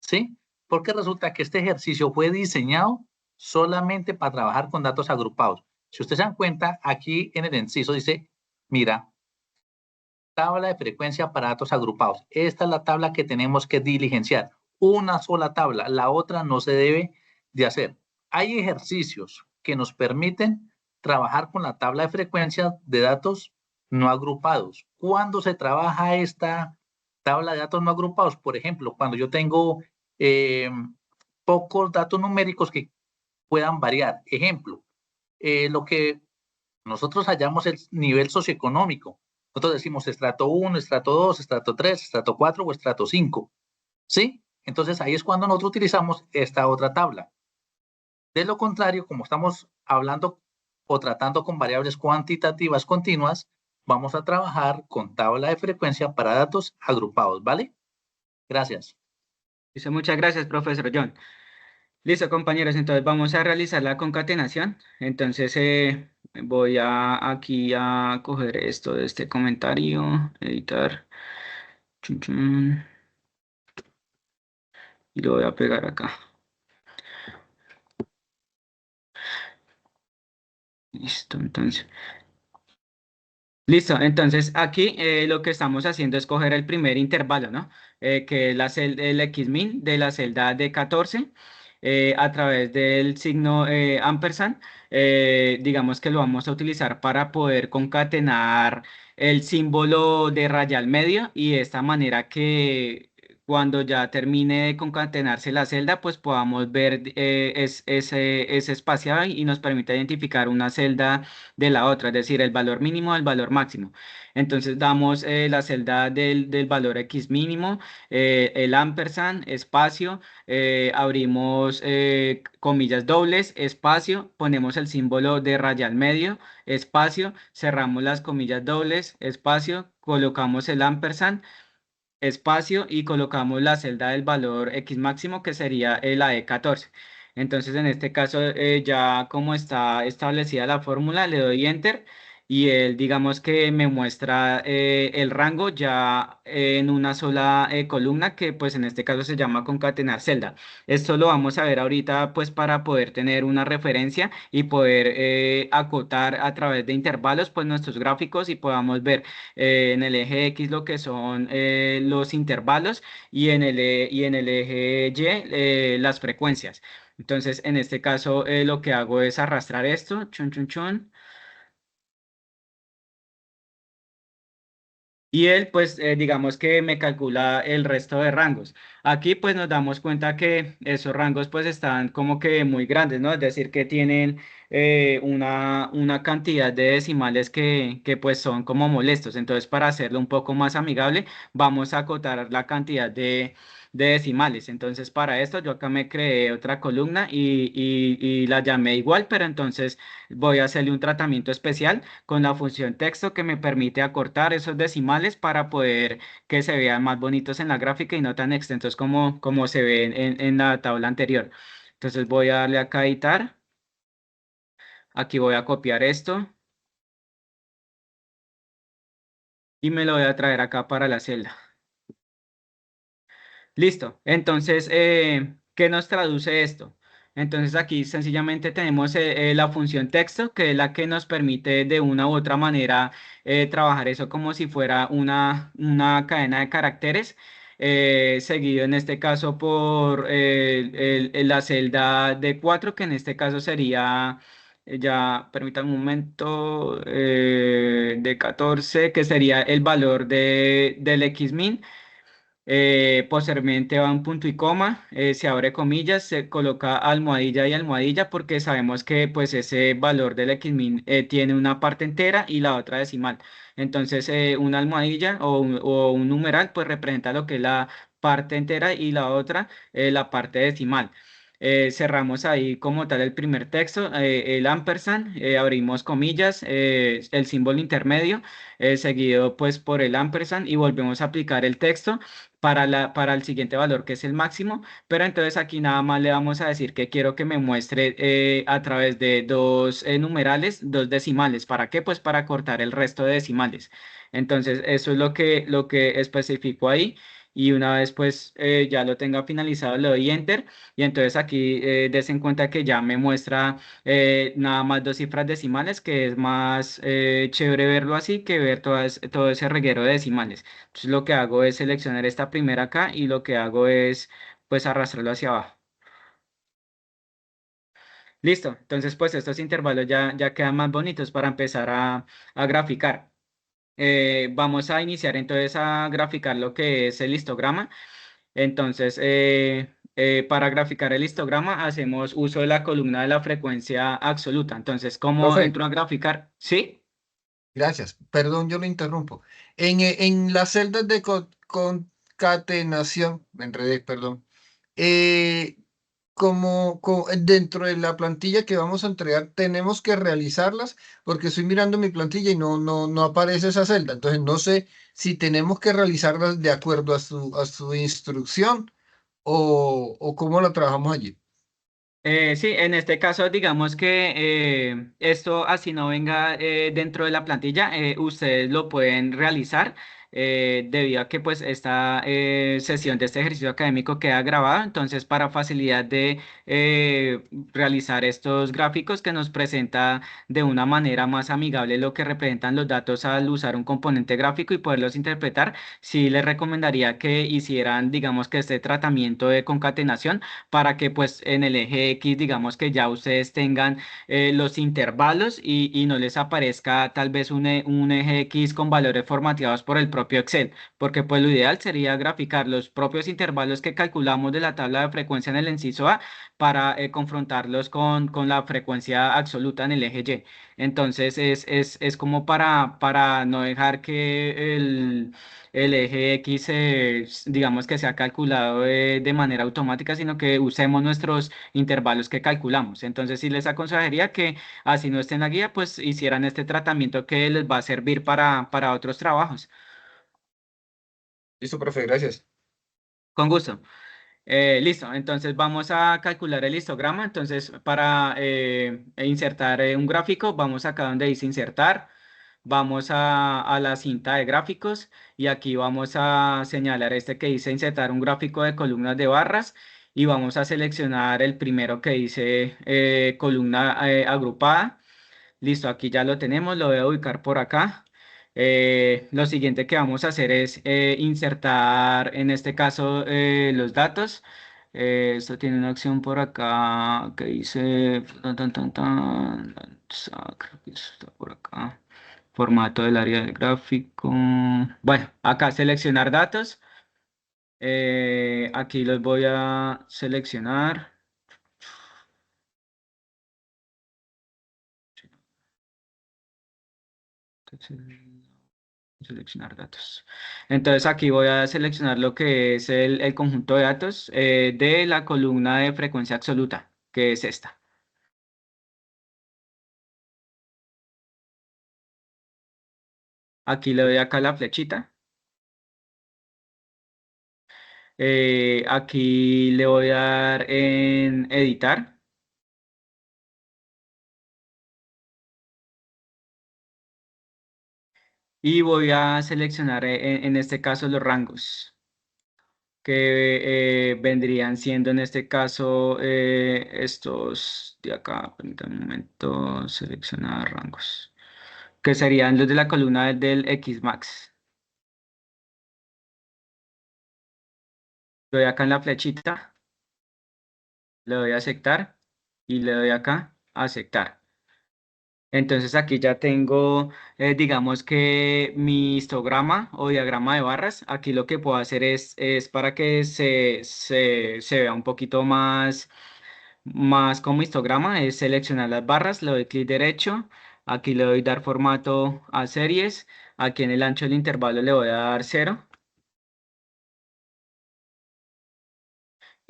¿sí? Porque resulta que este ejercicio fue diseñado solamente para trabajar con datos agrupados. Si ustedes se dan cuenta, aquí en el inciso dice, mira, tabla de frecuencia para datos agrupados. Esta es la tabla que tenemos que diligenciar. Una sola tabla, la otra no se debe de hacer. Hay ejercicios que nos permiten trabajar con la tabla de frecuencia de datos no agrupados. ¿Cuándo se trabaja esta tabla de datos no agrupados? Por ejemplo, cuando yo tengo pocos datos numéricos que puedan variar. Ejemplo, lo que nosotros hallamos el nivel socioeconómico. Nosotros decimos estrato 1, estrato 2, estrato 3, estrato 4 o estrato 5. ¿Sí? Entonces ahí es cuando nosotros utilizamos esta otra tabla. De lo contrario, como estamos hablando o tratando con variables cuantitativas continuas, vamos a trabajar con tabla de frecuencia para datos agrupados, ¿vale? Gracias. Listo, muchas gracias, profesor John. Listo, compañeros, entonces vamos a realizar la concatenación. Entonces voy aquí a coger esto de este comentario, editar, chun, chun, y lo voy a pegar acá. Listo, entonces. Listo, entonces aquí lo que estamos haciendo es coger el primer intervalo, ¿no? Que es el Xmin de la celda de 14 a través del signo ampersand. Digamos que lo vamos a utilizar para poder concatenar el símbolo de raya al medio y de esta manera que cuando ya termine de concatenarse la celda, pues podamos ver ese espaciado y nos permite identificar una celda de la otra, es decir, el valor mínimo del valor máximo. Entonces damos la celda del valor X mínimo, el ampersand, espacio, abrimos comillas dobles, espacio, ponemos el símbolo de raya al medio, espacio, cerramos las comillas dobles, espacio, colocamos el ampersand, espacio y colocamos la celda del valor X máximo, que sería la E14. Entonces, en este caso, ya como está establecida la fórmula, le doy Enter y él, digamos que me muestra el rango ya en una sola columna, que pues en este caso se llama concatenar celda. Esto lo vamos a ver ahorita pues para poder tener una referencia y poder acotar a través de intervalos pues nuestros gráficos y podamos ver en el eje X lo que son los intervalos y y en el eje Y las frecuencias. Entonces, en este caso, lo que hago es arrastrar esto, chun, chun, chun. Y él, pues, digamos que me calcula el resto de rangos. Aquí, pues, nos damos cuenta que esos rangos, pues, están como que muy grandes, ¿no? Es decir, que tienen una cantidad de decimales pues, son como molestos. Entonces, para hacerlo un poco más amigable, vamos a acotar la cantidad de decimales. Entonces, para esto, yo acá me creé otra columna y la llamé igual, pero entonces voy a hacerle un tratamiento especial con la función texto que me permite acortar esos decimales para poder que se vean más bonitos en la gráfica y no tan extensos como se ven en la tabla anterior. Entonces voy a darle acá a editar. Aquí voy a copiar esto y me lo voy a traer acá para la celda. Listo. Entonces, ¿qué nos traduce esto? Entonces aquí sencillamente tenemos la función texto, que es la que nos permite de una u otra manera trabajar eso como si fuera una cadena de caracteres, seguido en este caso por la celda de 4, que en este caso sería, ya permítanme un momento, de 14, que sería el valor del xmin. Posteriormente va un punto y coma, se abre comillas, se coloca almohadilla y almohadilla porque sabemos que pues ese valor del xmin tiene una parte entera y la otra decimal. Entonces una almohadilla o un numeral pues representa lo que es la parte entera y la otra la parte decimal. Cerramos ahí como tal el primer texto, el ampersand, abrimos comillas, el símbolo intermedio, seguido pues por el ampersand y volvemos a aplicar el texto para el siguiente valor que es el máximo, pero entonces aquí nada más le vamos a decir que quiero que me muestre a través de dos numerales, dos decimales. ¿Para qué? Pues para cortar el resto de decimales. Entonces eso es lo que especifico ahí. Y una vez pues ya lo tenga finalizado le doy enter y entonces aquí des en cuenta que ya me muestra nada más dos cifras decimales, que es más chévere verlo así que ver todo ese reguero de decimales. Entonces lo que hago es seleccionar esta primera acá y lo que hago es pues arrastrarlo hacia abajo. Listo, entonces pues estos intervalos ya quedan más bonitos para empezar a graficar. Vamos a iniciar entonces a graficar lo que es el histograma. Entonces, para graficar el histograma hacemos uso de la columna de la frecuencia absoluta. Entonces, ¿cómo Profe, entro a graficar? ¿Sí? gracias. Perdón, yo lo interrumpo. En las celdas de concatenación, me enredé, perdón. eh, dentro de la plantilla que vamos a entregar, tenemos que realizarlas porque estoy mirando mi plantilla y no aparece esa celda. Entonces, no sé si tenemos que realizarlas de acuerdo a su instrucción o cómo la trabajamos allí. Sí, en este caso, digamos que esto así no venga dentro de la plantilla, ustedes lo pueden realizar debido a que pues esta sesión de este ejercicio académico queda grabada, entonces para facilidad de realizar estos gráficos que nos presenta de una manera más amigable lo que representan los datos al usar un componente gráfico y poderlos interpretar, sí les recomendaría que hicieran, digamos que este tratamiento de concatenación para que pues en el eje X, digamos que ya ustedes tengan los intervalos y no les aparezca tal vez un eje X con valores formateados por el propio Excel, porque pues lo ideal sería graficar los propios intervalos que calculamos de la tabla de frecuencia en el inciso A para confrontarlos con la frecuencia absoluta en el eje Y. Entonces es como para no dejar que el eje X, digamos que sea calculado de manera automática, sino que usemos nuestros intervalos que calculamos. Entonces, sí les aconsejaría que así no esté en la guía, pues hicieran este tratamiento que les va a servir para otros trabajos. Listo, profe, gracias. Con gusto. Listo, entonces vamos a calcular el histograma. Entonces, para insertar un gráfico, vamos acá donde dice insertar. Vamos a la cinta de gráficos y aquí vamos a señalar este que dice insertar un gráfico de columnas de barras y vamos a seleccionar el primero que dice columna agrupada. Listo, aquí ya lo tenemos, lo voy a ubicar por acá. Lo siguiente que vamos a hacer es insertar en este caso los datos. Esto tiene una opción por acá que dice creo que eso está por acá. Formato del área del gráfico. Bueno, acá seleccionar datos. Aquí los voy a seleccionar. Seleccionar datos. Entonces aquí voy a seleccionar lo que es el conjunto de datos de la columna de frecuencia absoluta, que es esta. Aquí le doy acá la flechita. Aquí le voy a dar en editar. Y voy a seleccionar en este caso los rangos. que vendrían siendo en este caso estos de acá, permítanme un momento, seleccionar rangos, que serían los de la columna del Xmax. Le doy acá en la flechita, le doy a aceptar y le doy acá a aceptar. Entonces aquí ya tengo, digamos que mi histograma o diagrama de barras. Aquí lo que puedo hacer es para que se vea un poquito más como histograma, es seleccionar las barras, le doy clic derecho, aquí le doy dar formato a series, aquí en el ancho del intervalo le voy a dar 0.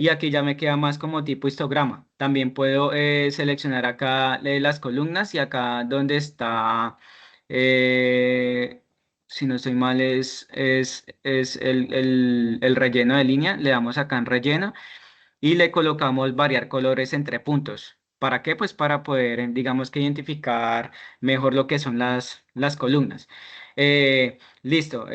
Y aquí ya me queda más como tipo histograma. También puedo seleccionar acá las columnas y acá donde está, si no estoy mal, es el relleno de línea. Le damos acá en relleno y le colocamos variar colores entre puntos. ¿Para qué? Pues para poder, digamos que identificar mejor lo que son las columnas. Listo.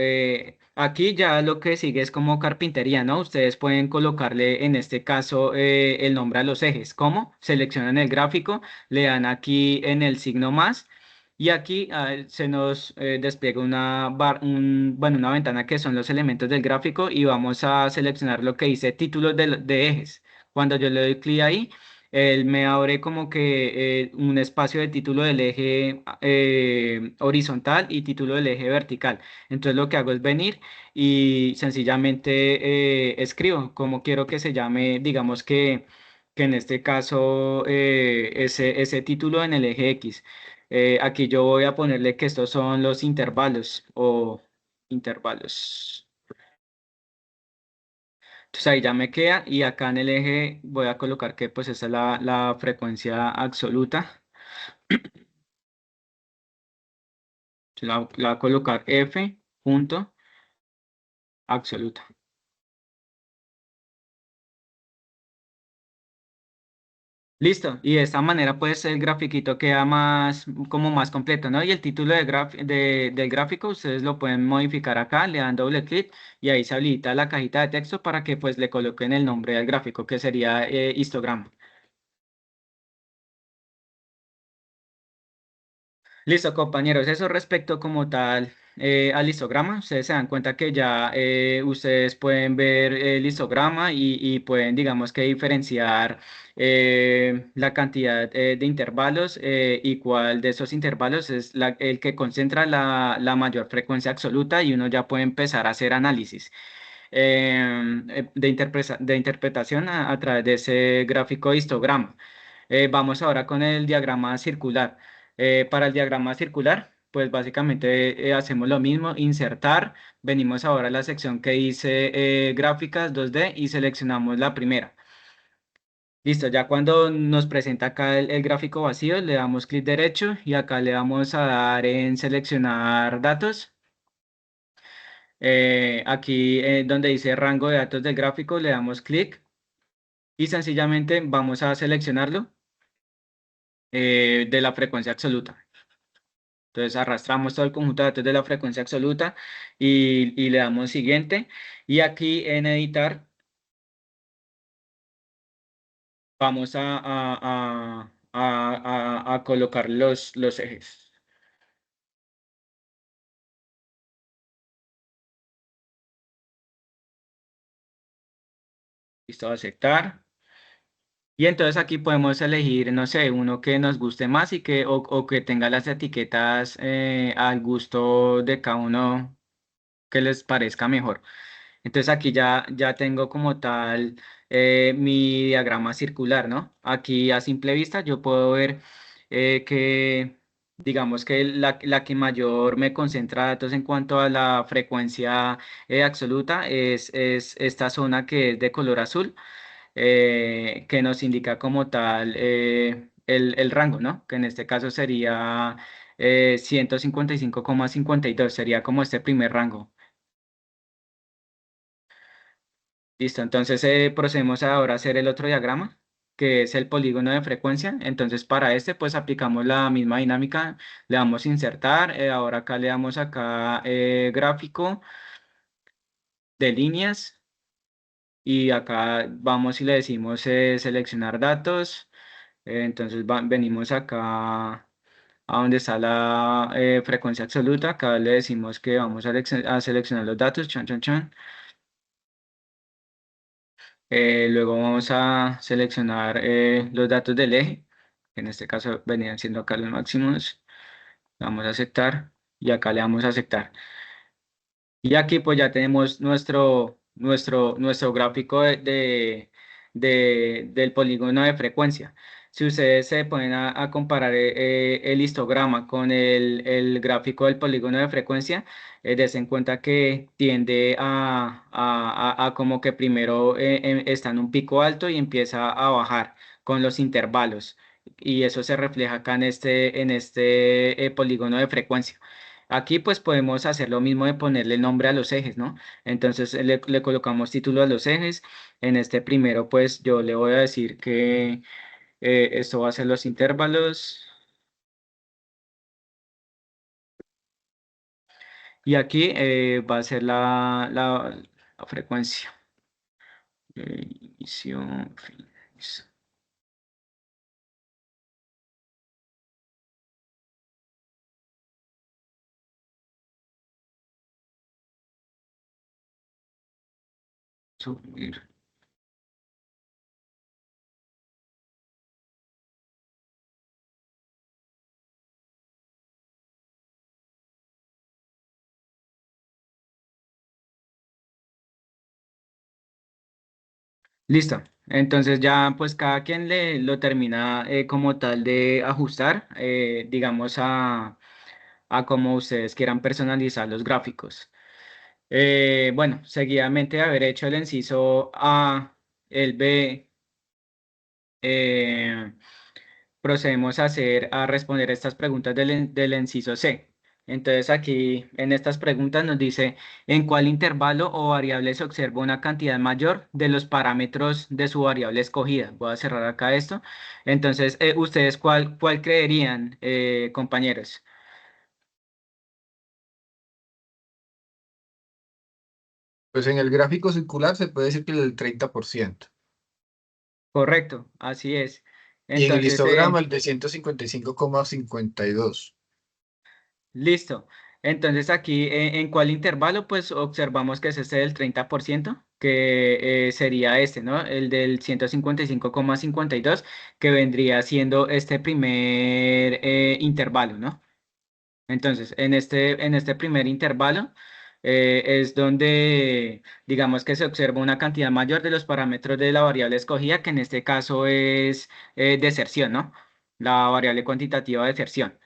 Aquí ya lo que sigue es como carpintería, ¿no? Ustedes pueden colocarle en este caso el nombre a los ejes. ¿Cómo? Seleccionan el gráfico, le dan aquí en el signo más. Y aquí se nos despliega bueno, una ventana que son los elementos del gráfico y vamos a seleccionar lo que dice títulos de ejes. Cuando yo le doy clic ahí, él me abre como que un espacio de título del eje horizontal y título del eje vertical. Entonces lo que hago es venir y sencillamente escribo como quiero que se llame, digamos que en este caso ese título en el eje X. Aquí yo voy a ponerle que estos son los intervalos o intervalos. Entonces ahí ya me queda y acá en el eje voy a colocar que pues esa es la frecuencia absoluta. La voy a colocar F punto absoluta. Listo, y de esta manera pues el grafiquito queda como más completo, ¿no? Y el título del gráfico ustedes lo pueden modificar acá, le dan doble clic y ahí se habilita la cajita de texto para que pues le coloquen el nombre del gráfico que sería histograma. Listo, compañeros, eso respecto como tal al histograma. Ustedes se dan cuenta que ya ustedes pueden ver el histograma y pueden, digamos que diferenciar la cantidad de intervalos y cuál de esos intervalos es el que concentra la mayor frecuencia absoluta y uno ya puede empezar a hacer análisis de interpretación a través de ese gráfico histograma. Vamos ahora con el diagrama circular. Para el diagrama circular, pues básicamente hacemos lo mismo, insertar, venimos ahora a la sección que dice gráficas 2D y seleccionamos la primera. Listo, ya cuando nos presenta acá el gráfico vacío, le damos clic derecho y acá le vamos a dar en seleccionar datos. Aquí donde dice rango de datos del gráfico, le damos clic y sencillamente vamos a seleccionarlo de la frecuencia absoluta. Entonces arrastramos todo el conjunto de datos de la frecuencia absoluta y le damos siguiente. Y aquí en editar vamos a colocar los ejes. Listo, aceptar. Y entonces aquí podemos elegir, no sé, uno que nos guste más o que tenga las etiquetas al gusto de cada uno que les parezca mejor. Entonces aquí ya tengo como tal mi diagrama circular, ¿no? Aquí a simple vista yo puedo ver que, digamos que la que mayor me concentra datos en cuanto a la frecuencia absoluta es esta zona que es de color azul, que nos indica como tal el rango, ¿no? Que en este caso sería 155,52, sería como este primer rango. Listo, entonces procedemos ahora a hacer el otro diagrama, que es el polígono de frecuencia. Entonces para este pues aplicamos la misma dinámica, le damos insertar, ahora acá le damos acá gráfico de líneas y acá vamos y le decimos seleccionar datos. Entonces venimos acá a donde está la frecuencia absoluta. Acá le decimos que vamos a seleccionar los datos. Chan, chan, chan. Luego vamos a seleccionar los datos del eje, que en este caso venían siendo acá los máximos. Vamos a aceptar y acá le damos a aceptar. Y aquí pues ya tenemos nuestro gráfico del polígono de frecuencia. Si ustedes se ponen a comparar el histograma con el gráfico del polígono de frecuencia, des en cuenta que tiende a como que primero está en un pico alto y empieza a bajar con los intervalos. Y eso se refleja acá en este polígono de frecuencia. Aquí pues podemos hacer lo mismo de ponerle nombre a los ejes, ¿no? Entonces le colocamos título a los ejes. En este primero pues yo le voy a decir que esto va a ser los intervalos. Y aquí va a ser la frecuencia. Inicio, fin. Subir. Listo. Entonces ya pues cada quien lo termina como tal de ajustar, digamos a como ustedes quieran personalizar los gráficos. Bueno, seguidamente de haber hecho el inciso A, el B, procedemos a responder estas preguntas del inciso C. Entonces aquí en estas preguntas nos dice en cuál intervalo o variable se observa una cantidad mayor de los parámetros de su variable escogida. Voy a cerrar acá esto. Entonces, ¿ustedes cuál creerían, compañeros? Pues en el gráfico circular se puede decir que el 30%. Correcto, así es. Y en el Entonces, histograma el de 155,52. listo. Entonces aquí, ¿en cuál intervalo? Pues observamos que es este del 30%, que sería este, ¿no? El del 155,52, que vendría siendo este primer intervalo, ¿no? Entonces, en este primer intervalo es donde, digamos que se observa una cantidad mayor de los parámetros de la variable escogida, que en este caso es deserción, ¿no? La variable cuantitativa de deserción.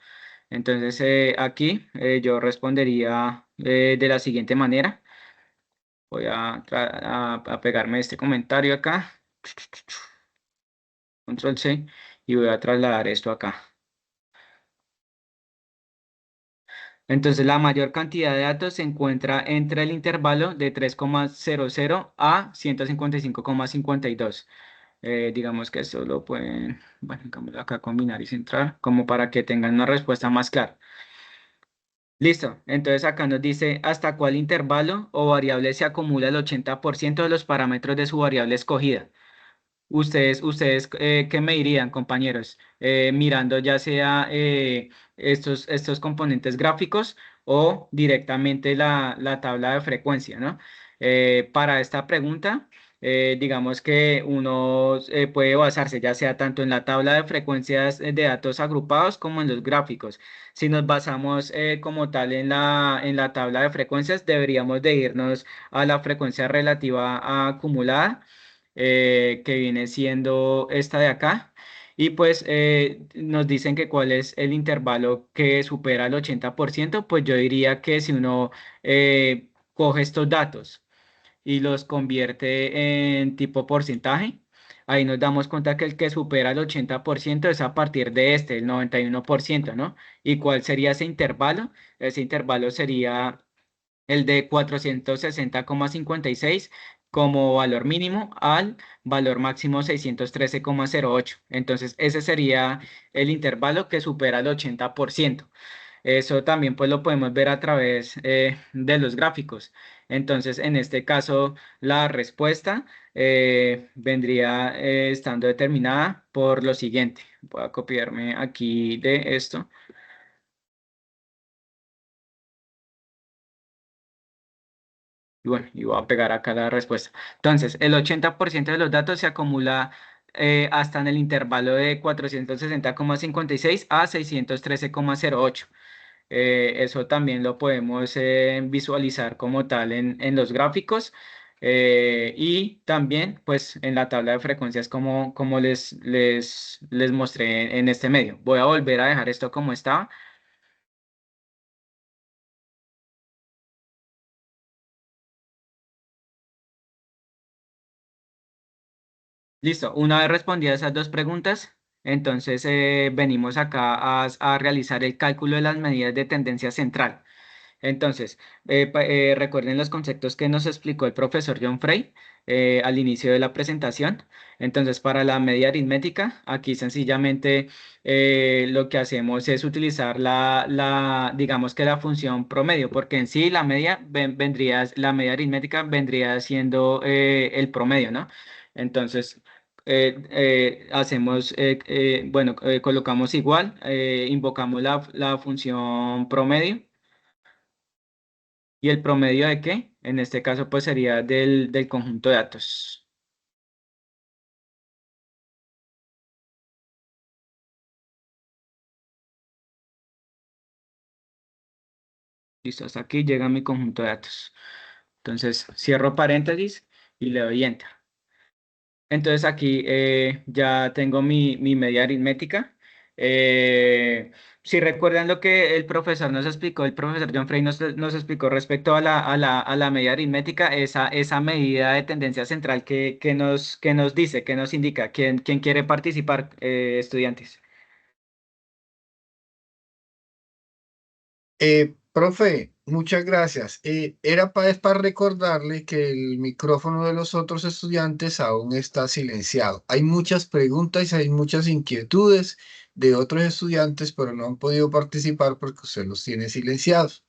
Entonces, aquí yo respondería de la siguiente manera. Voy a pegarme este comentario acá. Control C. Y voy a trasladar esto acá. Entonces, la mayor cantidad de datos se encuentra entre el intervalo de 3,00 a 155,52. Digamos que eso lo pueden, bueno, cambiar acá, combinar y centrar, como para que tengan una respuesta más clara. Listo, entonces acá nos dice hasta cuál intervalo o variable se acumula el 80% de los parámetros de su variable escogida. Ustedes, ¿qué me dirían, compañeros? Mirando ya sea estos componentes gráficos o directamente la tabla de frecuencia, ¿no? Para esta pregunta, digamos que uno puede basarse ya sea tanto en la tabla de frecuencias de datos agrupados como en los gráficos. Si nos basamos como tal en la tabla de frecuencias, deberíamos de irnos a la frecuencia relativa a acumulada, que viene siendo esta de acá. Y pues nos dicen que cuál es el intervalo que supera el 80%. Pues yo diría que si uno coge estos datos y los convierte en tipo porcentaje, ahí nos damos cuenta que el que supera el 80% es a partir de el 91%, ¿no? ¿Y cuál sería ese intervalo? Ese intervalo sería el de 460,56 como valor mínimo al valor máximo 613,08. Entonces, ese sería el intervalo que supera el 80%. Eso también pues lo podemos ver a través de los gráficos. Entonces, en este caso, la respuesta vendría estando determinada por lo siguiente. Voy a copiarme aquí de esto. Y bueno, y voy a pegar acá la respuesta. Entonces, el 80% de los datos se acumula hasta en el intervalo de 460,56 a 613,08. Eso también lo podemos visualizar como tal en los gráficos y también pues en la tabla de frecuencias como les mostré en este medio. Voy a volver a dejar esto como estaba. Listo, una vez respondidas esas dos preguntas, entonces venimos acá a realizar el cálculo de las medidas de tendencia central. Entonces, recuerden los conceptos que nos explicó el profesor John Frey al inicio de la presentación. Entonces, para la media aritmética, aquí sencillamente lo que hacemos es utilizar digamos que la función promedio, porque en sí la media aritmética vendría siendo el promedio, ¿no? Entonces, colocamos igual, invocamos la función promedio. ¿Y el promedio de qué? En este caso, pues sería del conjunto de datos. Listo, hasta aquí llega mi conjunto de datos. Entonces, cierro paréntesis y le doy Enter. Entonces, aquí ya tengo mi media aritmética. Si recuerdan lo que el profesor nos explicó, el profesor John Frey nos explicó respecto a la media aritmética, esa medida de tendencia central que nos dice, que nos indica quién quiere participar, estudiantes. Profe, muchas gracias. Era para recordarle que el micrófono de los otros estudiantes aún está silenciado. Hay muchas preguntas y hay muchas inquietudes de otros estudiantes, pero no han podido participar porque usted los tiene silenciados.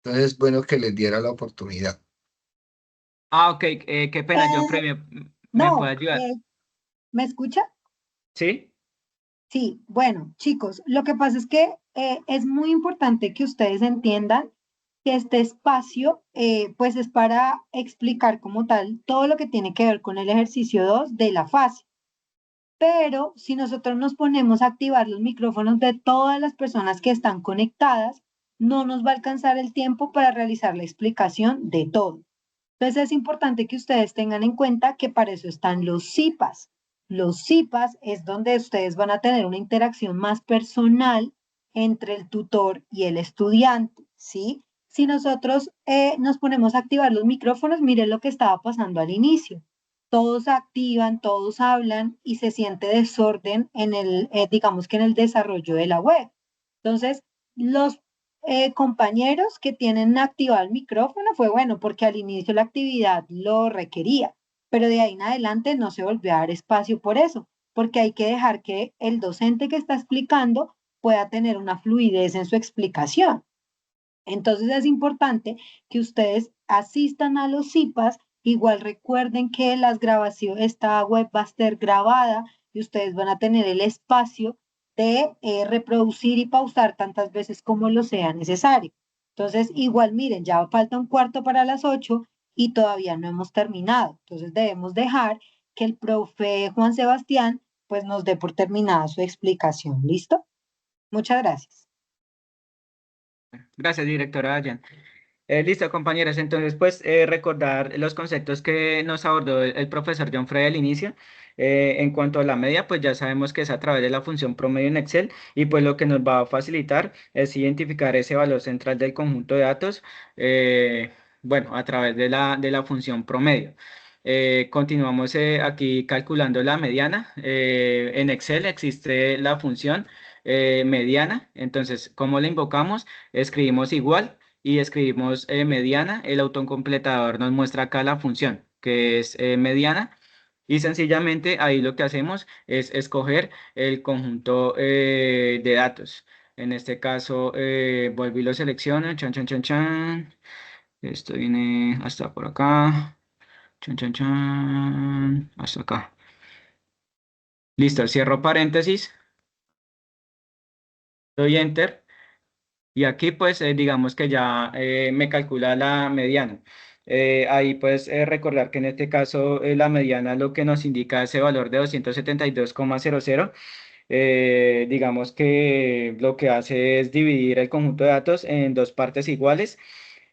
Entonces es bueno que les diera la oportunidad. Ok, qué pena, John Frey, ¿me No, puede ayudar? ¿me escucha? ¿Sí? Sí, bueno, chicos, lo que pasa es que es muy importante que ustedes entiendan que este espacio pues es para explicar como tal todo lo que tiene que ver con el ejercicio 2 de la fase. Pero si nosotros nos ponemos a activar los micrófonos de todas las personas que están conectadas, no nos va a alcanzar el tiempo para realizar la explicación de todo. Entonces es importante que ustedes tengan en cuenta que para eso están los CIPAS. Los CIPAS es donde ustedes van a tener una interacción más personal entre el tutor y el estudiante, ¿sí? Si nosotros nos ponemos a activar los micrófonos, miren lo que estaba pasando al inicio. Todos activan, todos hablan y se siente desorden en digamos que en el desarrollo de la web. Entonces, los compañeros que tienen activado el micrófono fue bueno porque al inicio la actividad lo requería, pero de ahí en adelante no se volvió a dar espacio por eso, porque hay que dejar que el docente que está explicando pueda tener una fluidez en su explicación. Entonces es importante que ustedes asistan a los CIPAS. Igual recuerden que esta web va a ser grabada y ustedes van a tener el espacio de reproducir y pausar tantas veces como lo sea necesario. Entonces, igual miren, ya falta un cuarto para las 8 y todavía no hemos terminado. Entonces debemos dejar que el profe Juan Sebastián pues nos dé por terminada su explicación. ¿Listo? Muchas gracias. Gracias, directora Dayan. Listo, compañeros. Entonces, pues recordar los conceptos que nos abordó el profesor John Frey al inicio. En cuanto a la media, pues ya sabemos que es a través de la función promedio en Excel y pues lo que nos va a facilitar es identificar ese valor central del conjunto de datos, bueno, a través de la función promedio. Continuamos aquí calculando la mediana. En Excel existe la función mediana. Entonces, ¿cómo la invocamos? Escribimos igual y escribimos mediana. El autocompletador nos muestra acá la función que es mediana y sencillamente ahí lo que hacemos es escoger el conjunto de datos. En este caso, vuelvo y lo selecciono, chan, chan, chan, chan. Esto viene hasta por acá. Chan, chan, chan. Hasta acá. Listo, cierro paréntesis. Doy enter. Y aquí pues digamos que ya me calcula la mediana. Ahí pues recordar que en este caso la mediana lo que nos indica ese valor de 272,00. Digamos que lo que hace es dividir el conjunto de datos en dos partes iguales.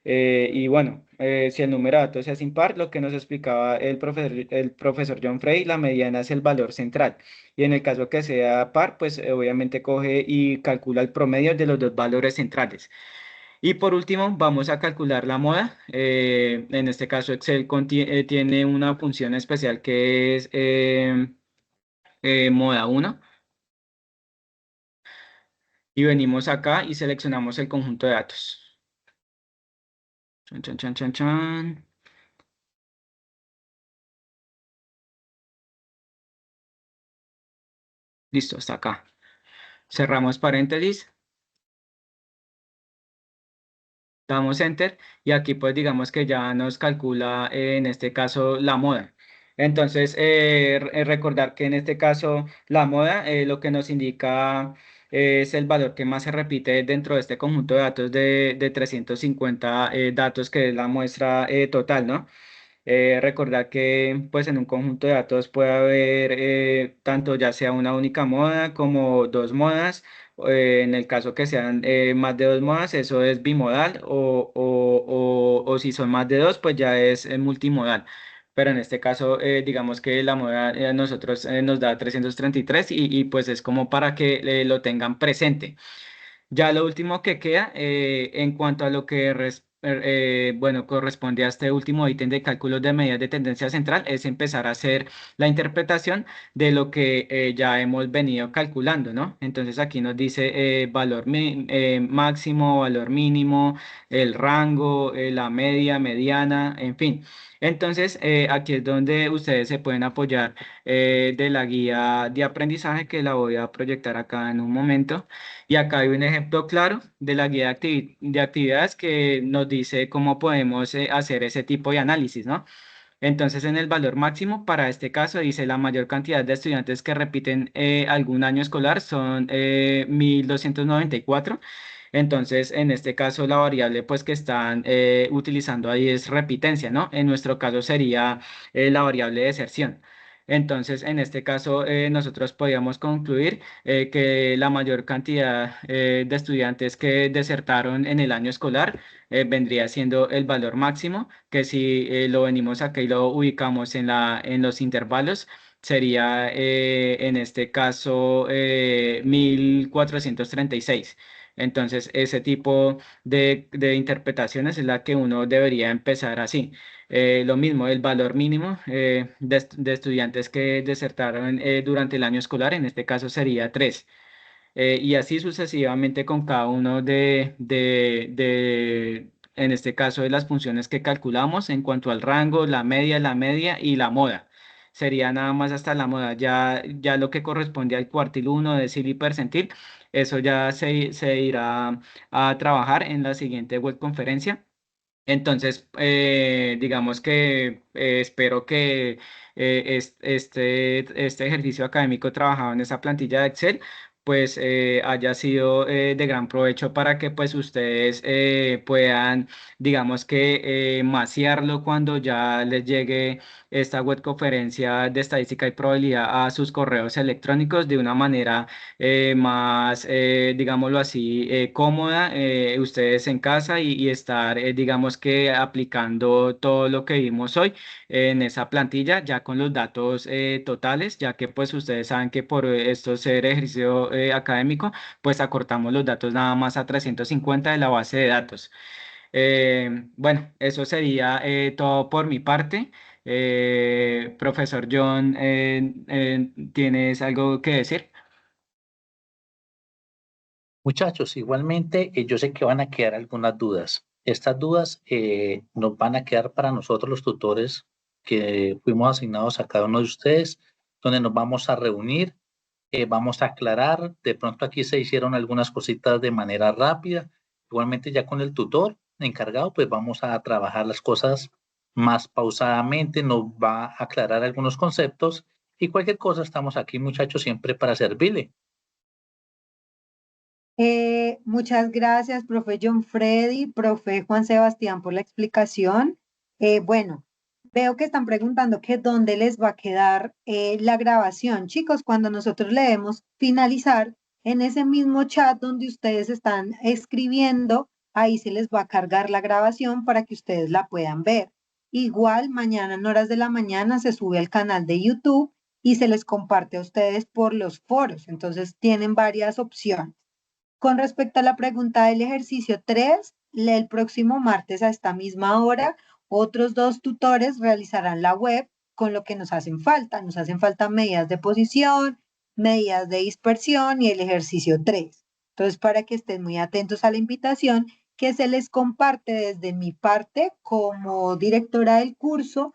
Y bueno, si el número de datos es impar, lo que nos explicaba el profesor John Frey, la mediana es el valor central. Y en el caso que sea par, pues obviamente coge y calcula el promedio de los dos valores centrales. Y por último, vamos a calcular la moda. En este caso, Excel tiene una función especial que es moda 1. Y venimos acá y seleccionamos el conjunto de datos. Chan, chan, chan, chan, chan. Listo, hasta acá. Cerramos paréntesis. Damos enter y aquí pues digamos que ya nos calcula en este caso la moda. Entonces recordar que en este caso la moda lo que nos indica es el valor que más se repite dentro de este conjunto de datos de 350 datos que es la muestra total, ¿no? Recordar que pues en un conjunto de datos puede haber tanto ya sea una única moda como dos modas. En el caso que sean más de dos modas, eso es bimodal o si son más de dos, pues ya es multimodal. Pero en este caso, digamos que la moda a nosotros nos da 333 y pues es como para que lo tengan presente. Ya lo último que queda, en cuanto a lo que bueno, corresponde a este último ítem de cálculos de medidas de tendencia central, es empezar a hacer la interpretación de lo que ya hemos venido calculando, ¿no? Entonces aquí nos dice valor máximo, valor mínimo, el rango, la media, mediana, en fin. Entonces, aquí es donde ustedes se pueden apoyar de la guía de aprendizaje que la voy a proyectar acá en un momento. Y acá hay un ejemplo claro de la guía de actividades que nos dice cómo podemos hacer ese tipo de análisis, ¿no? Entonces, en el valor máximo, para este caso, dice la mayor cantidad de estudiantes que repiten algún año escolar son 1.294. Entonces, en este caso, la variable pues que están utilizando ahí es repitencia, ¿no? En nuestro caso sería la variable de deserción. Entonces, en este caso, nosotros podríamos concluir que la mayor cantidad de estudiantes que desertaron en el año escolar vendría siendo el valor máximo, que si lo venimos acá y lo ubicamos en los intervalos, sería en este caso 1.436. Entonces, ese tipo de interpretaciones es la que uno debería empezar así. Lo mismo, el valor mínimo de estudiantes que desertaron durante el año escolar, en este caso sería 3. Y así sucesivamente con cada uno en este caso, de las funciones que calculamos en cuanto al rango, la media y la moda. Sería nada más hasta la moda. Ya lo que corresponde al cuartil 1, decil y percentil, eso ya se irá a trabajar en la siguiente web conferencia. Entonces, digamos que espero que este ejercicio académico trabajado en esa plantilla de Excel, pues haya sido de gran provecho para que pues ustedes puedan, digamos que maciarlo cuando ya les llegue esta web conferencia de estadística y probabilidad a sus correos electrónicos de una manera más, digámoslo así, cómoda, ustedes en casa y estar, digamos que aplicando todo lo que vimos hoy en esa plantilla, ya con los datos totales, ya que pues ustedes saben que por esto ser ejercicio académico, pues acortamos los datos nada más a 350 de la base de datos. Bueno, eso sería todo por mi parte. Profesor John, ¿tienes algo que decir? Muchachos, igualmente yo sé que van a quedar algunas dudas. Estas dudas nos van a quedar para nosotros los tutores que fuimos asignados a cada uno de ustedes, donde nos vamos a reunir, vamos a aclarar. De pronto aquí se hicieron algunas cositas de manera rápida. Igualmente ya con el tutor encargado, pues vamos a trabajar las cosas más pausadamente, nos va a aclarar algunos conceptos y cualquier cosa estamos aquí, muchachos, siempre para servirle. Muchas gracias, profe John Freddy, profe Juan Sebastián, por la explicación. Bueno, veo que están preguntando que dónde les va a quedar la grabación. Chicos, cuando nosotros le demos finalizar, en ese mismo chat donde ustedes están escribiendo, ahí se les va a cargar la grabación para que ustedes la puedan ver. Igual, mañana en horas de la mañana se sube al canal de YouTube y se les comparte a ustedes por los foros. Entonces, tienen varias opciones. Con respecto a la pregunta del ejercicio 3, el próximo martes a esta misma hora, otros 2 tutores realizarán la web con lo que nos hacen falta. Nos hacen falta medidas de posición, medidas de dispersión y el ejercicio 3. Entonces, para que estén muy atentos a la invitación que se les comparte desde mi parte como directora del curso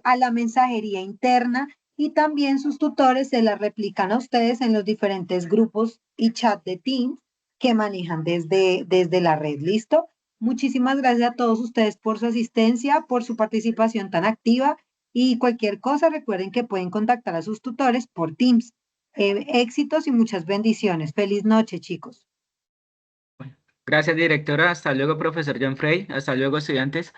a la mensajería interna y también sus tutores se la replican a ustedes en los diferentes grupos y chat de Teams que manejan desde la red. ¿Listo? Muchísimas gracias a todos ustedes por su asistencia, por su participación tan activa y cualquier cosa recuerden que pueden contactar a sus tutores por Teams. Éxitos y muchas bendiciones. Feliz noche, chicos. Gracias, directora. Hasta luego, profesor John Frey. Hasta luego, estudiantes.